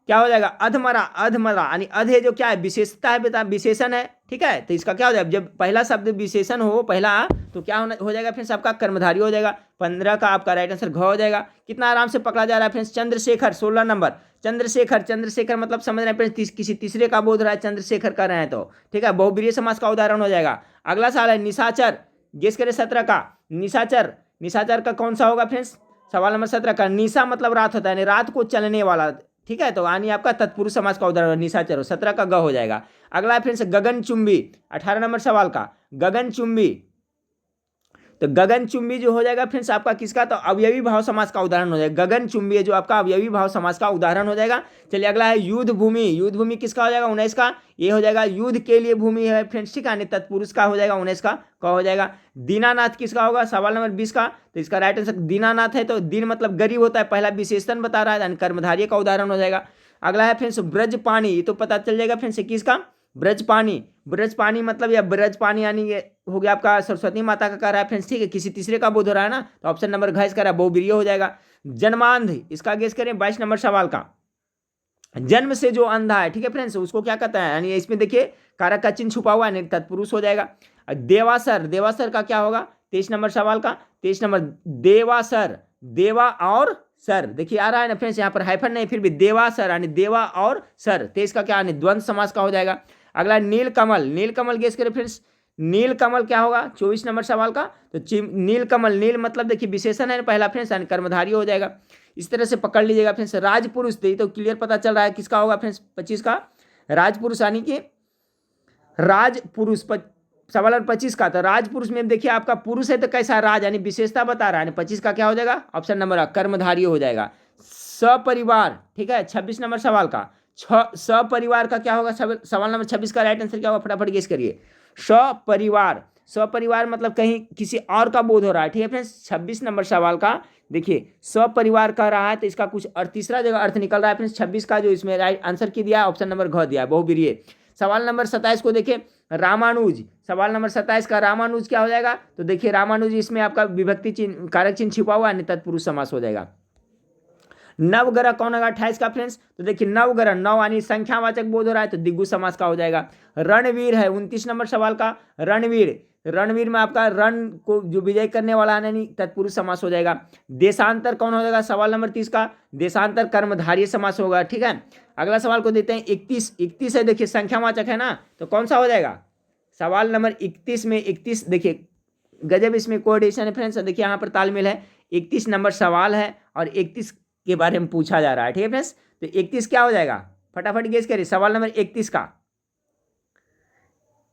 क्या हो जाएगा, अधमरा, अधमरा यानी अध है जो क्या है विशेषता है, बेटा विशेषण है, ठीक है, तो इसका क्या हो जाएगा, जब पहला शब्द विशेषण हो पहला, तो क्या हो जाएगा फ्रेंड्स, आपका कर्मधारय हो जाएगा। 15 का आपका राइट आंसर घ हो जाएगा। कितना आराम से पकड़ा जा रहा है फ्रेंड्स। चंद्रशेखर 16 नंबर, चंद्रशेखर, चंद्रशेखर मतलब समझ रहे हैं फ्रेंड्स, किसी तीसरे का बोध रहा है, चंद्रशेखर कर रहे हैं तो ठीक है, बहुवीर्य समास का उदाहरण हो जाएगा। अगला सवाल है निशाचर, गेस करें 17 का, निशाचर, निशाचर का कौन सा होगा फ्रेंड्स, सवाल नंबर 17 का, निशा मतलब रात होता है, यानी रात को चलने वाला, ठीक है, तो यानी आपका तत्पुरुष समास का उदाहरण निशाचर हो, 17 का ग हो जाएगा। अगला है फ्रेंड्स गगनचुंबी, 18 नंबर सवाल का गगनचुंबी, तो गगनचुंबी जो हो जाएगा फ्रेंड्स आपका किसका, तो अवयवी भाव समास का उदाहरण हो जाएगा। गगनचुंबी है जो आपका अवयवी भाव समास का उदाहरण हो जाएगा। चलिए अगला है युद्ध भूमि, युद्ध भूमि किसका हो जाएगा, 19 का, ये हो जाएगा युद्ध के लिए भूमि है फ्रेंड्स, ठीक है, तत्पुरुष का हो जाएगा, 19 का हो जाएगा। दीनानाथ किसका होगा, सवाल नंबर 20 का, तो इसका राइट आंसर दीनानाथ है, तो दीन मतलब गरीब होता है, पहला विशेषण बता रहा है, कर्मधारय का उदाहरण हो जाएगा। अगला है फ्रेंड्स ब्रजपानी, ये तो पता चल जाएगा फ्रेंड्स किसका, ब्रजपानी, ब्रजपानी मतलब या ब्रजपानी यानी ये हो गया आपका सरस्वती माता का कह रहा है फ्रेंड्स, ठीक है, किसी तीसरे का बोध हो रहा है ना, तो ऑप्शन नंबर घ इसका रहा बहुवीर्य हो जाएगा। जन्मांध, इसका गेस करें 22 नंबर सवाल का, जन्म से जो अंधा है, ठीक है फ्रेंड्स, उसको क्या कहता है, यानी इसमें देखिए कारक का चिन्ह छुपा हुआ है, तत्पुरुष हो जाएगा। देवासर, देवासर का क्या होगा, 23 नंबर सवाल का, 23 नंबर देवासर, देवा और सर, देखिए आ रहा है ना फ्रेंड्स, यहाँ पर हाइफन नहीं, फिर भी देवासर यानी देवा और सर, 23 का क्या यानी द्वंद्व समास का हो जाएगा। अगला नीलकमल, नीलकमल गेस करें फ्रेंड्स, नीलकमल क्या होगा, 24 नंबर सवाल का, तो नीलकमल, नील मतलब देखिए विशेषण है पहला फ्रेंड्स, यानी कर्मधारय हो जाएगा। इस तरह से पकड़ लीजिएगा फ्रेंड्स। राजपुरुष, तो क्लियर पता चल रहा है किसका होगा फ्रेंड्स, 25 का राजपुरुष, यानी कि राजपुरुष, सवाल नंबर 25 का, तो राजपुरुष में देखिए आपका पुरुष है तो कैसा राज यानी विशेषता बता रहा है, 25 का क्या हो जाएगा, ऑप्शन नंबर कर्मधारय हो जाएगा। सपरिवार, ठीक है, 26 नंबर सवाल का, सपरिवार का क्या होगा, सवाल नंबर 26 का राइट आंसर क्या होगा, फटाफट गेस करिए। सपरिवार, सपरिवार मतलब कहीं किसी और का बोध हो रहा है, ठीक है फ्रेंड्स। 26 नंबर सवाल का देखिए सपरिवार कह रहा है, तो इसका कुछ तीसरा जगह अर्थ निकल रहा है फ्रेंड्स। 26 का जो इसमें राइट आंसर की दिया है, ऑप्शन नंबर घ दिया है, बहुवीर्य। सवाल नंबर 27 को देखिए रामानुज, सवाल नंबर 27 का रामानुज क्या हो जाएगा, तो देखिए रामानुज इसमें आपका विभक्ति चिन्ह कारक चिन्ह छिपा हुआ है, तत्पुरुष समास हो जाएगा। नवग्रह कौन होगा 28 का फ्रेंड्स? तो देखिए नवग्रह, नव यानी संख्यावाचक बोध हो रहा है तो द्विगु समास का हो जाएगा। रणवीर है 29 नंबर सवाल का, रणवीर, रणवीर में आपका रण को जो विजय करने वाला है यानी तत्पुरुष समास हो जाएगा। देशांतर कौन हो जाएगा सवाल नंबर 30 का? देशांतर कर्मधारय समास होगा। ठीक है, अगला सवाल को देते हैं 31, 31 है देखिए संख्यावाचक है ना, तो कौन सा हो जाएगा सवाल नंबर 31 में? 31 देखिए गजब इसमें कोऑर्डिनेशन है फ्रेंड्स, देखिए यहाँ पर तालमेल है। 31 नंबर सवाल है और 31 के बारे में पूछा जा रहा है। ठीक है फ्रेंड्स, तो 31 क्या हो जाएगा फटाफट गेस करिए सवाल नंबर 31 का।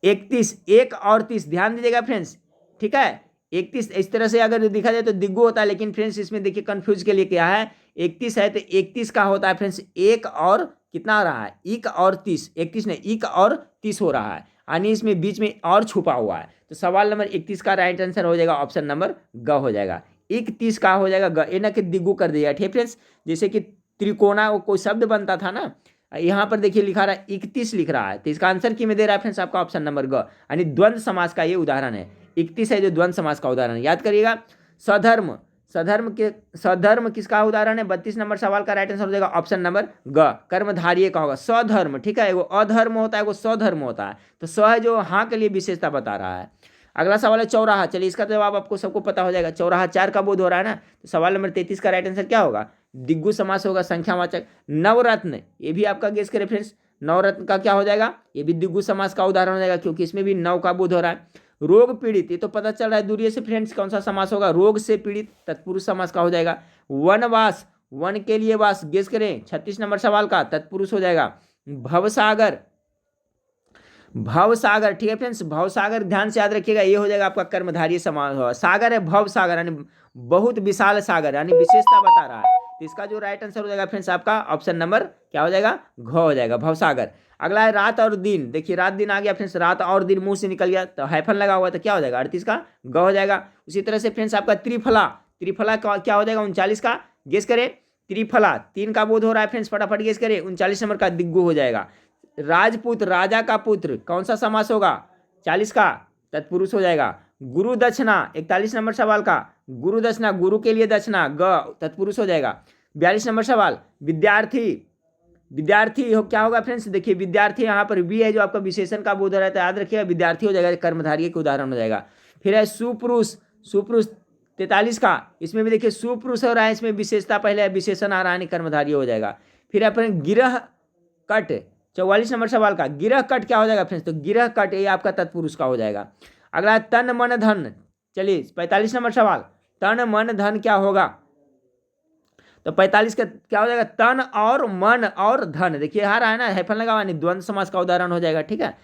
31 1 और 30 ध्यान दीजिएगा फ्रेंड्स। ठीक है, 31 इस तरह से अगर दिखा जाए तो दिग्गु होता है, लेकिन फ्रेंड्स इसमें देखिए कंफ्यूज के लिए क्या है, 31 है तो 31 का होता है फ्रेंड्स 1 और कितना हो रहा है 1 और 30, 31 नहीं 1 और 30 हो रहा है, यानी इसमें बीच में और छुपा हुआ है। तो सवाल नंबर 31 का राइट आंसर हो जाएगा ऑप्शन नंबर ग हो जाएगा। 31 का हो जाएगा ग, ये ना कि दिग्गु कर दिया। ठीक है फ्रेंड्स, जैसे कि त्रिकोणा वो कोई शब्द बनता था ना, यहाँ पर देखिए लिखा रहा है 31 लिख रहा है, तो इसका आंसर की में दे रहा है फ्रेंड्स आपका ऑप्शन नंबर ग, यानी द्वंद्व समास का ये उदाहरण है। 31 है जो द्वंद्व समास का उदाहरण है, याद करिएगा। सधर्म, सधर्म किसका उदाहरण है? 32 नंबर सवाल का राइट आंसर हो जाएगा ऑप्शन नंबर ग, कर्मधारय का होगा। स्वधर्म, ठीक है, वो अधर्म होता है वो स्वधर्म होता है, तो स्व है जो हाँ के लिए विशेषता बता रहा है। अगला सवाल है चौराहा, चलिए इसका जवाब आपको सबको पता हो जाएगा। चौराहा 4 का बोध हो रहा है ना, तो सवाल नंबर 33 का राइट आंसर क्या होगा? दिग्गु समास होगा संख्यावाचक। नवरत्न, ये भी आपका गेस करें फ्रेंड्स, नवरत्न का क्या हो जाएगा? ये भी दिग्गु समास का उदाहरण हो जाएगा, क्योंकि इसमें भी नव का बोध हो रहा है। रोग पीड़ित, ये तो पता चल रहा है दूरिये से फ्रेंड्स कौन सा समास होगा? रोग से पीड़ित तत्पुरुष समास का हो जाएगा। वनवास, वन के लिए वास, गेस करें 36 नंबर सवाल का, तत्पुरुष हो जाएगा। भवसागर, भवसागर, ठीक है फ्रेंड्स, भवसागर ध्यान से याद रखिएगा, ये हो जाएगा आपका कर्मधारय समास होगा। सागर है भवसागर, यानी बहुत विशाल सागर, यानी विशेषता बता रहा है, तो इसका जो राइट आंसर हो जाएगा फ्रेंड्स आपका ऑप्शन नंबर क्या हो जाएगा? घ हो जाएगा, भवसागर। अगला है रात और दिन, देखिए रात दिन आ गया फ्रेंड्स, रात और दिन मुंह से निकल गया तो हाइफन लगा हुआ तो क्या हो जाएगा? 38 का ग हो जाएगा। उसी तरह से फ्रेंड्स आपका त्रिफला, त्रिफला क्या हो जाएगा? 39 का, गेस करें। त्रिफला 3 का बोध हो रहा है फ्रेंड्स, फटाफट गेस करें। 39 नंबर का दिग्गु हो जाएगा। राजपुत्र, राजा का पुत्र, कौन सा समास होगा? 40 का, तत्पुरुष हो जाएगा। गुरु दक्षिणा 41 नंबर सवाल का, गुरु दक्षिणा, गुरु के लिए दक्षिणा, ग तत्पुरुष हो जाएगा। 42 नंबर सवाल, विद्यार्थी, विद्यार्थी हो क्या होगा फ्रेंड्स? देखिए विद्यार्थी यहाँ पर भी है जो आपका विशेषण का बोध हो रहा है, तो याद रखिएगा विद्यार्थी हो जाएगा, कर्मधारय के उदाहरण हो जाएगा। फिर है सुपुरुष, सुपुरुष 43 का, इसमें भी देखिए सुपुरुष हो रहा है, इसमें विशेषता पहले है, विशेषण आ रहा है, कर्मधारय हो जाएगा। फिर अपने गिरह कट 44 नंबर सवाल का, गिरह कट क्या हो जाएगा फ्रेंड्स? तो गिरह कट ये आपका तत्पुरुष का हो जाएगा। अगला तन मन धन, चलिए 45 नंबर सवाल, तन मन धन क्या होगा? तो 45 का क्या हो जाएगा? तन और मन और धन, देखिए आ रहा है ना, हैफन लगा हुआ, द्वंद्व समास का उदाहरण हो जाएगा। ठीक है,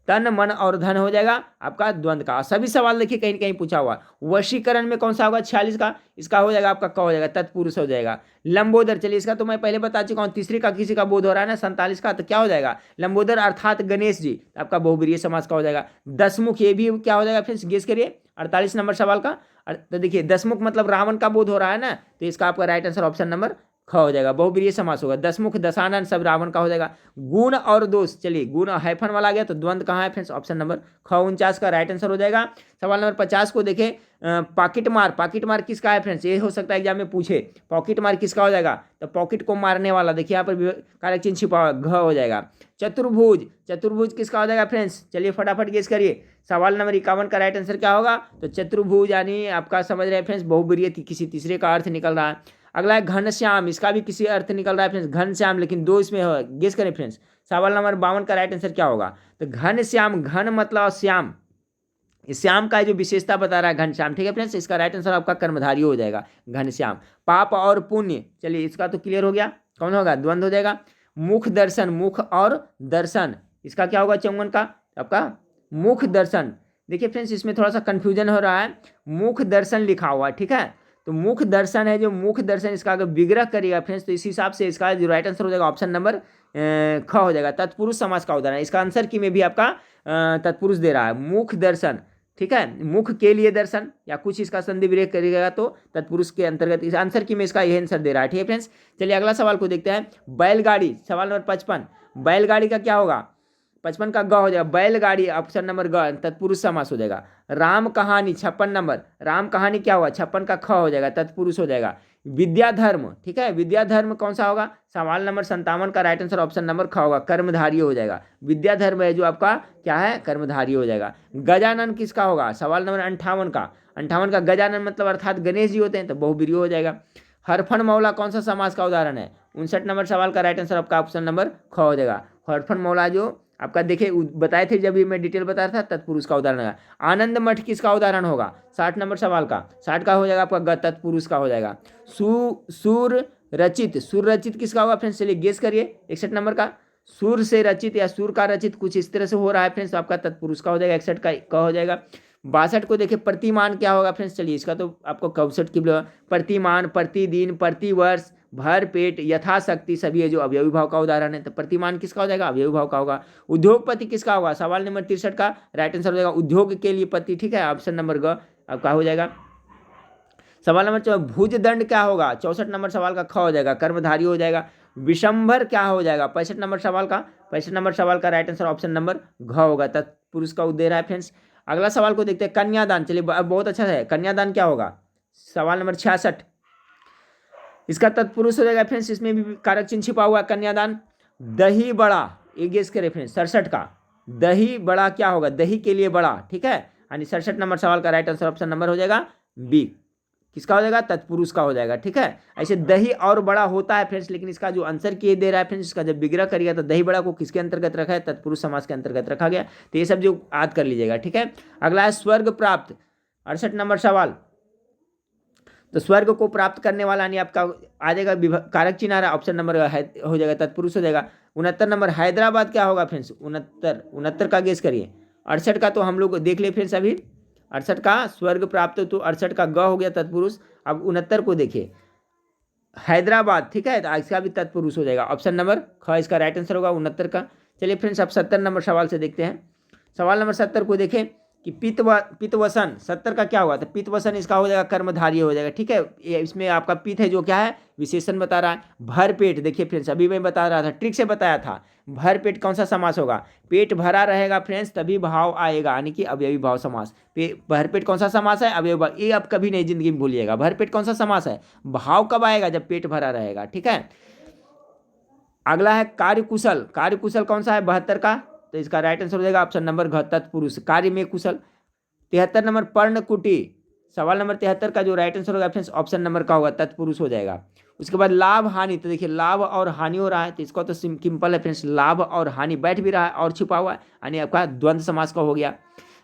तन मन और धन हो जाएगा आपका द्वंद्व का। सभी सवाल देखिए कहीं कहीं पूछा हुआ। वशीकरण में कौन सा होगा? 46 का, इसका हो जाएगा आपका क हो जाएगा, तत्पुरुष हो जाएगा। लंबोदर, चलिए इसका तो मैं पहले बता चुका हूँ, तीसरी का किसी का बोध हो रहा है ना 47 का, तो क्या हो जाएगा? लंबोदर अर्थात गणेश जी, आपका बहुब्रीहि समास का हो जाएगा। दसमुख, ये भी क्या हो जाएगा फ्रेंड्स? गेस करिए 48 नंबर सवाल का। तो देखिए दसमुख मतलब रावण का बोध हो रहा है ना, तो इसका आपका राइट आंसर ऑप्शन नंबर ख हो जाएगा, बहुब्रीहि समास होगा। दसमुख दशानन सब रावण का हो जाएगा। गुण और दोष, चलिए गुण हाइफन वाला गया तो द्वंद्व कहाँ है फ्रेंड्स? ऑप्शन नंबर ख, 49 का राइट आंसर हो जाएगा। सवाल नंबर 50 को देखें, पॉकेट मार, पॉकेट मार किसका है फ्रेंड्स? ये हो सकता है एग्जाम में पूछे, पॉकेट मार किसका हो जाएगा? तो पॉकेट को मारने वाला, देखिए यहाँ पर कारक चिन्ह छिपा हुआ, घ हो जाएगा। चतुर्भुज, चतुर्भुज किसका हो जाएगा फ्रेंड्स? चलिए फटाफट गेस करिए, सवाल नंबर 51 का राइट आंसर क्या होगा? तो चतुर्भुज यानी आपका समझ रहे हैं फ्रेंड्स, बहुब्रीहि किसी तीसरे का अर्थ निकल रहा है। अगला है घनश्याम, इसका भी किसी अर्थ निकल रहा है फ्रेंड्स, घनश्याम, लेकिन दो इसमें हो, गेस करें फ्रेंड्स। सवाल नंबर 52 का राइट आंसर क्या होगा? तो घनश्याम, घन मतलब श्याम, श्याम का जो विशेषता बता रहा है घनश्याम। ठीक है फ्रेंड्स, इसका राइट आंसर आपका कर्मधारय हो जाएगा, घनश्याम। पाप और पुण्य, चलिए इसका तो क्लियर हो गया, कौन होगा? द्वंद्व हो जाएगा। मुख दर्शन, मुख और दर्शन, इसका क्या होगा? 54 का आपका मुख दर्शन। देखिए फ्रेंड्स इसमें थोड़ा सा कंफ्यूजन हो रहा है, मुख दर्शन लिखा हुआ, ठीक है, तो मुख दर्शन है जो मुख दर्शन, इसका अगर विग्रह करिएगा फ्रेंड्स तो इस हिसाब से इसका जो राइट आंसर हो जाएगा ऑप्शन नंबर ख हो जाएगा, तत्पुरुष समास का उदाहरण। इसका आंसर की में भी आपका तत्पुरुष दे रहा है, मुख दर्शन। ठीक है, मुख के लिए दर्शन या कुछ इसका संधि विरेख करिएगा तो तत्पुरुष के अंतर्गत, इस आंसर की में इसका यही आंसर दे रहा है। ठीक है फ्रेंड्स, चलिए अगला सवाल को देखते हैं। बैलगाड़ी, सवाल नंबर 55, बैलगाड़ी का क्या होगा? 55 का ग हो जाएगा, बैलगाड़ी ऑप्शन नंबर ग, तत्पुरुष समास हो जाएगा। राम कहानी 56 नंबर, राम कहानी क्या हुआ? 56 का ख हो जाएगा, तत्पुरुष हो जाएगा। विद्याधर्म, ठीक है, विद्याधर्म कौन सा होगा, सवाल नंबर 57 का राइट आंसर ऑप्शन नंबर ख होगा, कर्मधारी हो जाएगा। विद्याधर्म है जो आपका क्या है, कर्मधारी हो जाएगा। गजानन किसका होगा, सवाल नंबर 58 का, 58 का गजानन मतलब अर्थात गणेश जी होते हैं, तो बहुब्रीहि हो जाएगा। हरफन मौला कौन सा समास का उदाहरण है, 59 नंबर सवाल का राइट आंसर आपका ऑप्शन नंबर ख हो जाएगा। हरफन मौला जो आपका देखिए बताए थे जब भी मैं डिटेल बता रहा था, तत्पुरुष का उदाहरण है। आनंद मठ किसका उदाहरण होगा, 60 नंबर सवाल का, 60 का हो जाएगा आपका तत्पुरुष का हो जाएगा। सुर रचित किसका होगा फ्रेंड्स, चलिए गेस करिए। 61 नंबर का सुर से रचित या सुर का रचित कुछ इस तरह से हो रहा है फ्रेंड्स, तो आपका तत्पुरुष का हो जाएगा, 61 का हो जाएगा। 62 को देखिए प्रतिमान क्या होगा फ्रेंड्स, चलिए इसका तो आपको 64 की प्रतिमान, प्रतिदिन, प्रतिवर्ष, भर पेट, यथाशक्ति सभी है जो अवयवी भाव का उदाहरण है, तो प्रतिमान किसका हो जाएगा, अवयवी भाव का होगा। उद्योगपति किसका होगा, सवाल नंबर 63 का राइट आंसर हो जाएगा उद्योग के लिए पति, ठीक है, ऑप्शन नंबर ग आपका हो जाएगा। सवाल नंबर भुज दंड क्या होगा, 64 नंबर सवाल का ख हो जाएगा, कर्मधारी हो जाएगा। विशंभर क्या हो जाएगा, 65 नंबर सवाल का, 65 नंबर सवाल का राइट आंसर ऑप्शन नंबर घ होगा, तत्पुरुष का दे रहा है फ्रेंड्स। अगला सवाल को देखते हैं, कन्यादान, चलिए बहुत अच्छा है, कन्यादान क्या होगा, सवाल नंबर 66, इसका तत्पुरुष हो जाएगा फ्रेंड्स, इसमें भी कारक चिन्ह छिपा हुआ है, कन्यादान। दही बड़ा, एक गेस करें फ्रेंड्स, 67 का दही बड़ा क्या होगा, दही के लिए बड़ा, ठीक है, यानी 67 नंबर सवाल का राइट आंसर ऑप्शन नंबर हो जाएगा बी, किसका हो जाएगा, तत्पुरुष का हो जाएगा, ठीक है। ऐसे दही और बड़ा होता है फ्रेंड्स, लेकिन इसका जो आंसर किए दे रहा है फ्रेंड्स, इसका जब विग्रह करिएगा तो दही बड़ा को किसके अंतर्गत रखा है, तत्पुरुष समास के अंतर्गत रखा गया, तो ये सब जो याद कर लीजिएगा, ठीक है। अगला है स्वर्ग प्राप्त, 68 नंबर सवाल, तो स्वर्ग को प्राप्त करने वाला यानी आपका आ जाएगा कारक चिन्ह आ रहा है, ऑप्शन नंबर हो जाएगा, तत्पुरुष हो जाएगा। 69 नंबर हैदराबाद क्या होगा फ्रेंड्स, 69 का गेस करिए। 68 का तो हम लोग देख लिए फ्रेंड्स अभी, 68 का स्वर्ग प्राप्त, तो 68 का ग हो गया तत्पुरुष। अब 69 को देखिए, हैदराबाद, ठीक है, तो इसका भी तत्पुरुष हो जाएगा, ऑप्शन नंबर ख इसका राइट आंसर होगा 69 का। चलिए फ्रेंड्स अब 70 नंबर सवाल से देखते हैं। सवाल नंबर 70 को देखें कि पितवसन, 70 का क्या होगा, तो पितवसन इसका हो जाएगा, कर्मधारी हो जाएगा, ठीक है। ये इसमें आपका पित है जो क्या है, विशेषण बता रहा है। भर पेट, देखिए फ्रेंड्स अभी मैं बता रहा था, ट्रिक से बताया था, भर पेट कौन सा समास होगा, पेट भरा रहेगा फ्रेंड्स तभी भाव आएगा, यानी कि अवयवी भाव समास। भर पेट कौन सा समास है, अवयवी भाव, ये आप कभी नहीं जिंदगी में भूलिएगा, भर पेट कौन सा समास है, भाव कब आएगा, जब पेट भरा रहेगा, ठीक है। अगला है कार्यकुशल, कार्यकुशल कौन सा है, 72 का, तो इसका राइट आंसर हो जाएगा ऑप्शन नंबर घ, तत्पुरुष, कार्य में कुशल। 73 नंबर पर्णकुटी, सवाल नंबर 73 का जो राइट आंसर होगा फ्रेंड्स ऑप्शन नंबर का होगा, तत्पुरुष हो जाएगा। उसके बाद लाभ हानि, तो देखिए लाभ और हानि हो रहा है, तो इसका तो सिंपल है फ्रेंड्स, लाभ और हानि बैठ भी रहा है और छिपा हुआ है, यानी आपका द्वंद्व समास का हो गया।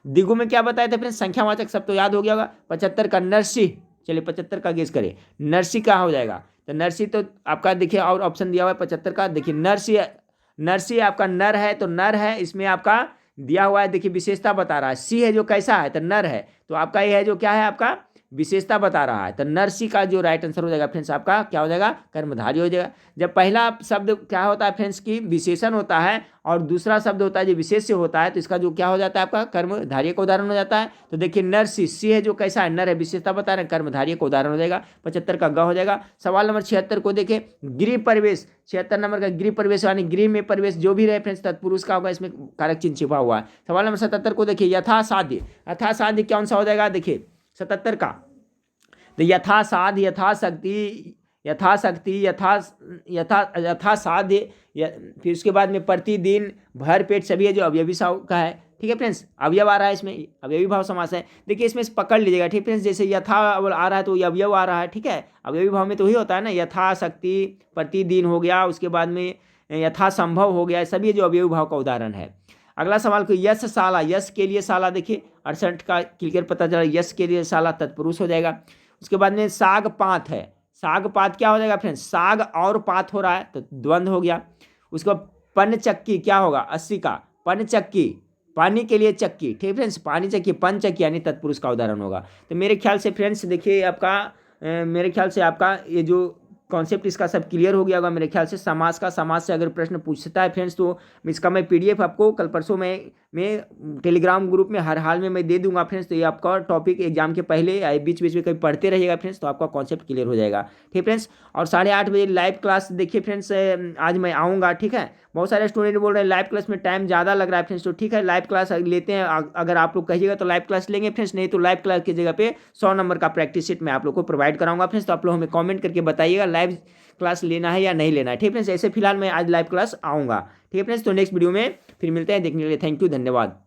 दिगु में क्या बताए थे फ्रेंड्स, संख्यावाचक सब तो याद हो गया होगा। 75 का नरसिंह, चलिए 75 का गेस करिए, नरसिंह क्या हो जाएगा, तो नरसिंह तो आपका देखिए और ऑप्शन दिया हुआ है 75 का, देखिए नरसिंह आपका नर है, तो नर है, इसमें आपका दिया हुआ है, देखिए विशेषता बता रहा है, सी है जो कैसा है, तो नर है, तो आपका ये है जो क्या है, आपका विशेषता बता रहा है, तो नरसी का जो राइट आंसर हो जाएगा फ्रेंड्स आपका क्या हो जाएगा, कर्मधारी हो जाएगा। जब पहला शब्द क्या होता है फ्रेंड्स की विशेषण होता है और दूसरा शब्द होता है जो विशेष्य होता है, तो इसका जो क्या हो जाता है आपका कर्मधारी का उदाहरण हो जाता है। तो देखिए नरसी, सी है जो कैसा है, नर है, विशेषता बता रहे हैं, कर्मधारी का उदाहरण हो जाएगा। 75 का ग हो जाएगा। सवाल नंबर 76 को देखें, गृह प्रवेश, 76 नंबर का गृह प्रवेश यानी गृह में प्रवेश जो भी रहे फ्रेंड्स तत्पुरुष का होगा, इसमें कारक चिन्ह छिपा हुआ है। सवाल नंबर 77 को देखिए, यथासाध्य, यथासाध्य कौन सा हो जाएगा, देखिए 77 का, तो यथासाध्य, यथाशक्ति, यथाशक्ति, यथासाध्य, फिर उसके बाद में प्रतिदिन, भर पेट सभी है जो अवयवी का है, ठीक है फ्रेंड्स, अवयव आ रहा है इसमें, अवयवी भाव समास है। देखिए इसमें पकड़ लीजिएगा, ठीक फ्रेंड्स, जैसे यथा आ रहा है तो अवयव आ रहा है, ठीक है, अवयवी भाव में तो वही होता है ना, यथाशक्ति, प्रतिदिन हो गया, उसके बाद में यथासंभव हो गया, सभी जो अवयवी भाव का उदाहरण है। अगला सवाल को यश शाला, यश के लिए शाला, देखिए 68 का क्लियर पता चला, यश के लिए शाला तत्पुरुष हो जाएगा। उसके बाद में साग पात है, साग पात क्या हो जाएगा फ्रेंड्स, साग और पात हो रहा है तो द्वंद्व हो गया। उसके बाद पनचक्की क्या होगा, 80 का, पनचक्की, पानी के लिए चक्की, ठीक फ्रेंड्स, पानी चक्की, पंचक्की यानी तत्पुरुष का उदाहरण होगा। तो मेरे ख्याल से फ्रेंड्स देखिए आपका मेरे ख्याल से आपका ये जो कॉन्सेप्ट इसका सब क्लियर हो गया होगा मेरे ख्याल से। समास से अगर प्रश्न पूछता है फ्रेंड्स तो इसका मैं PDF आपको कल परसों में टेलीग्राम ग्रुप में हर हाल में मैं दे दूंगा फ्रेंड्स। तो ये आपका टॉपिक एग्जाम के पहले या बीच बीच में कभी पढ़ते रहिएगा फ्रेंड्स, तो आपका कॉन्सेप्ट क्लियर हो जाएगा। ठीक फ्रेंड्स, और 8:30 बजे लाइव क्लास देखिए फ्रेंड्स, आज मैं आऊँगा। ठीक है, बहुत सारे स्टूडेंट बोल रहे हैं लाइव क्लास में टाइम ज़्यादा लग रहा है फ्रेंड्स, तो ठीक है लाइव क्लास लेते हैं। अगर आप लोग कहिएगा तो लाइव क्लास लेंगे फ्रेंड्स, नहीं तो लाइव क्लास की जगह पे 100 नंबर का प्रैक्टिस सेट मैं आप लोग को प्रोवाइड कराऊंगा फ्रेंड्स। तो आप लोग हमें कमेंट करके बताइएगा लाइव क्लास लेना है या नहीं लेना है। ठीक फ्रेंड्स, ऐसे फिलहाल मैं आज लाइव क्लास आऊँगा। ठीक है फ्रेंड्स, तो नेक्स्ट वीडियो में फिर मिलते हैं। देखने के लिए थैंक यू, धन्यवाद।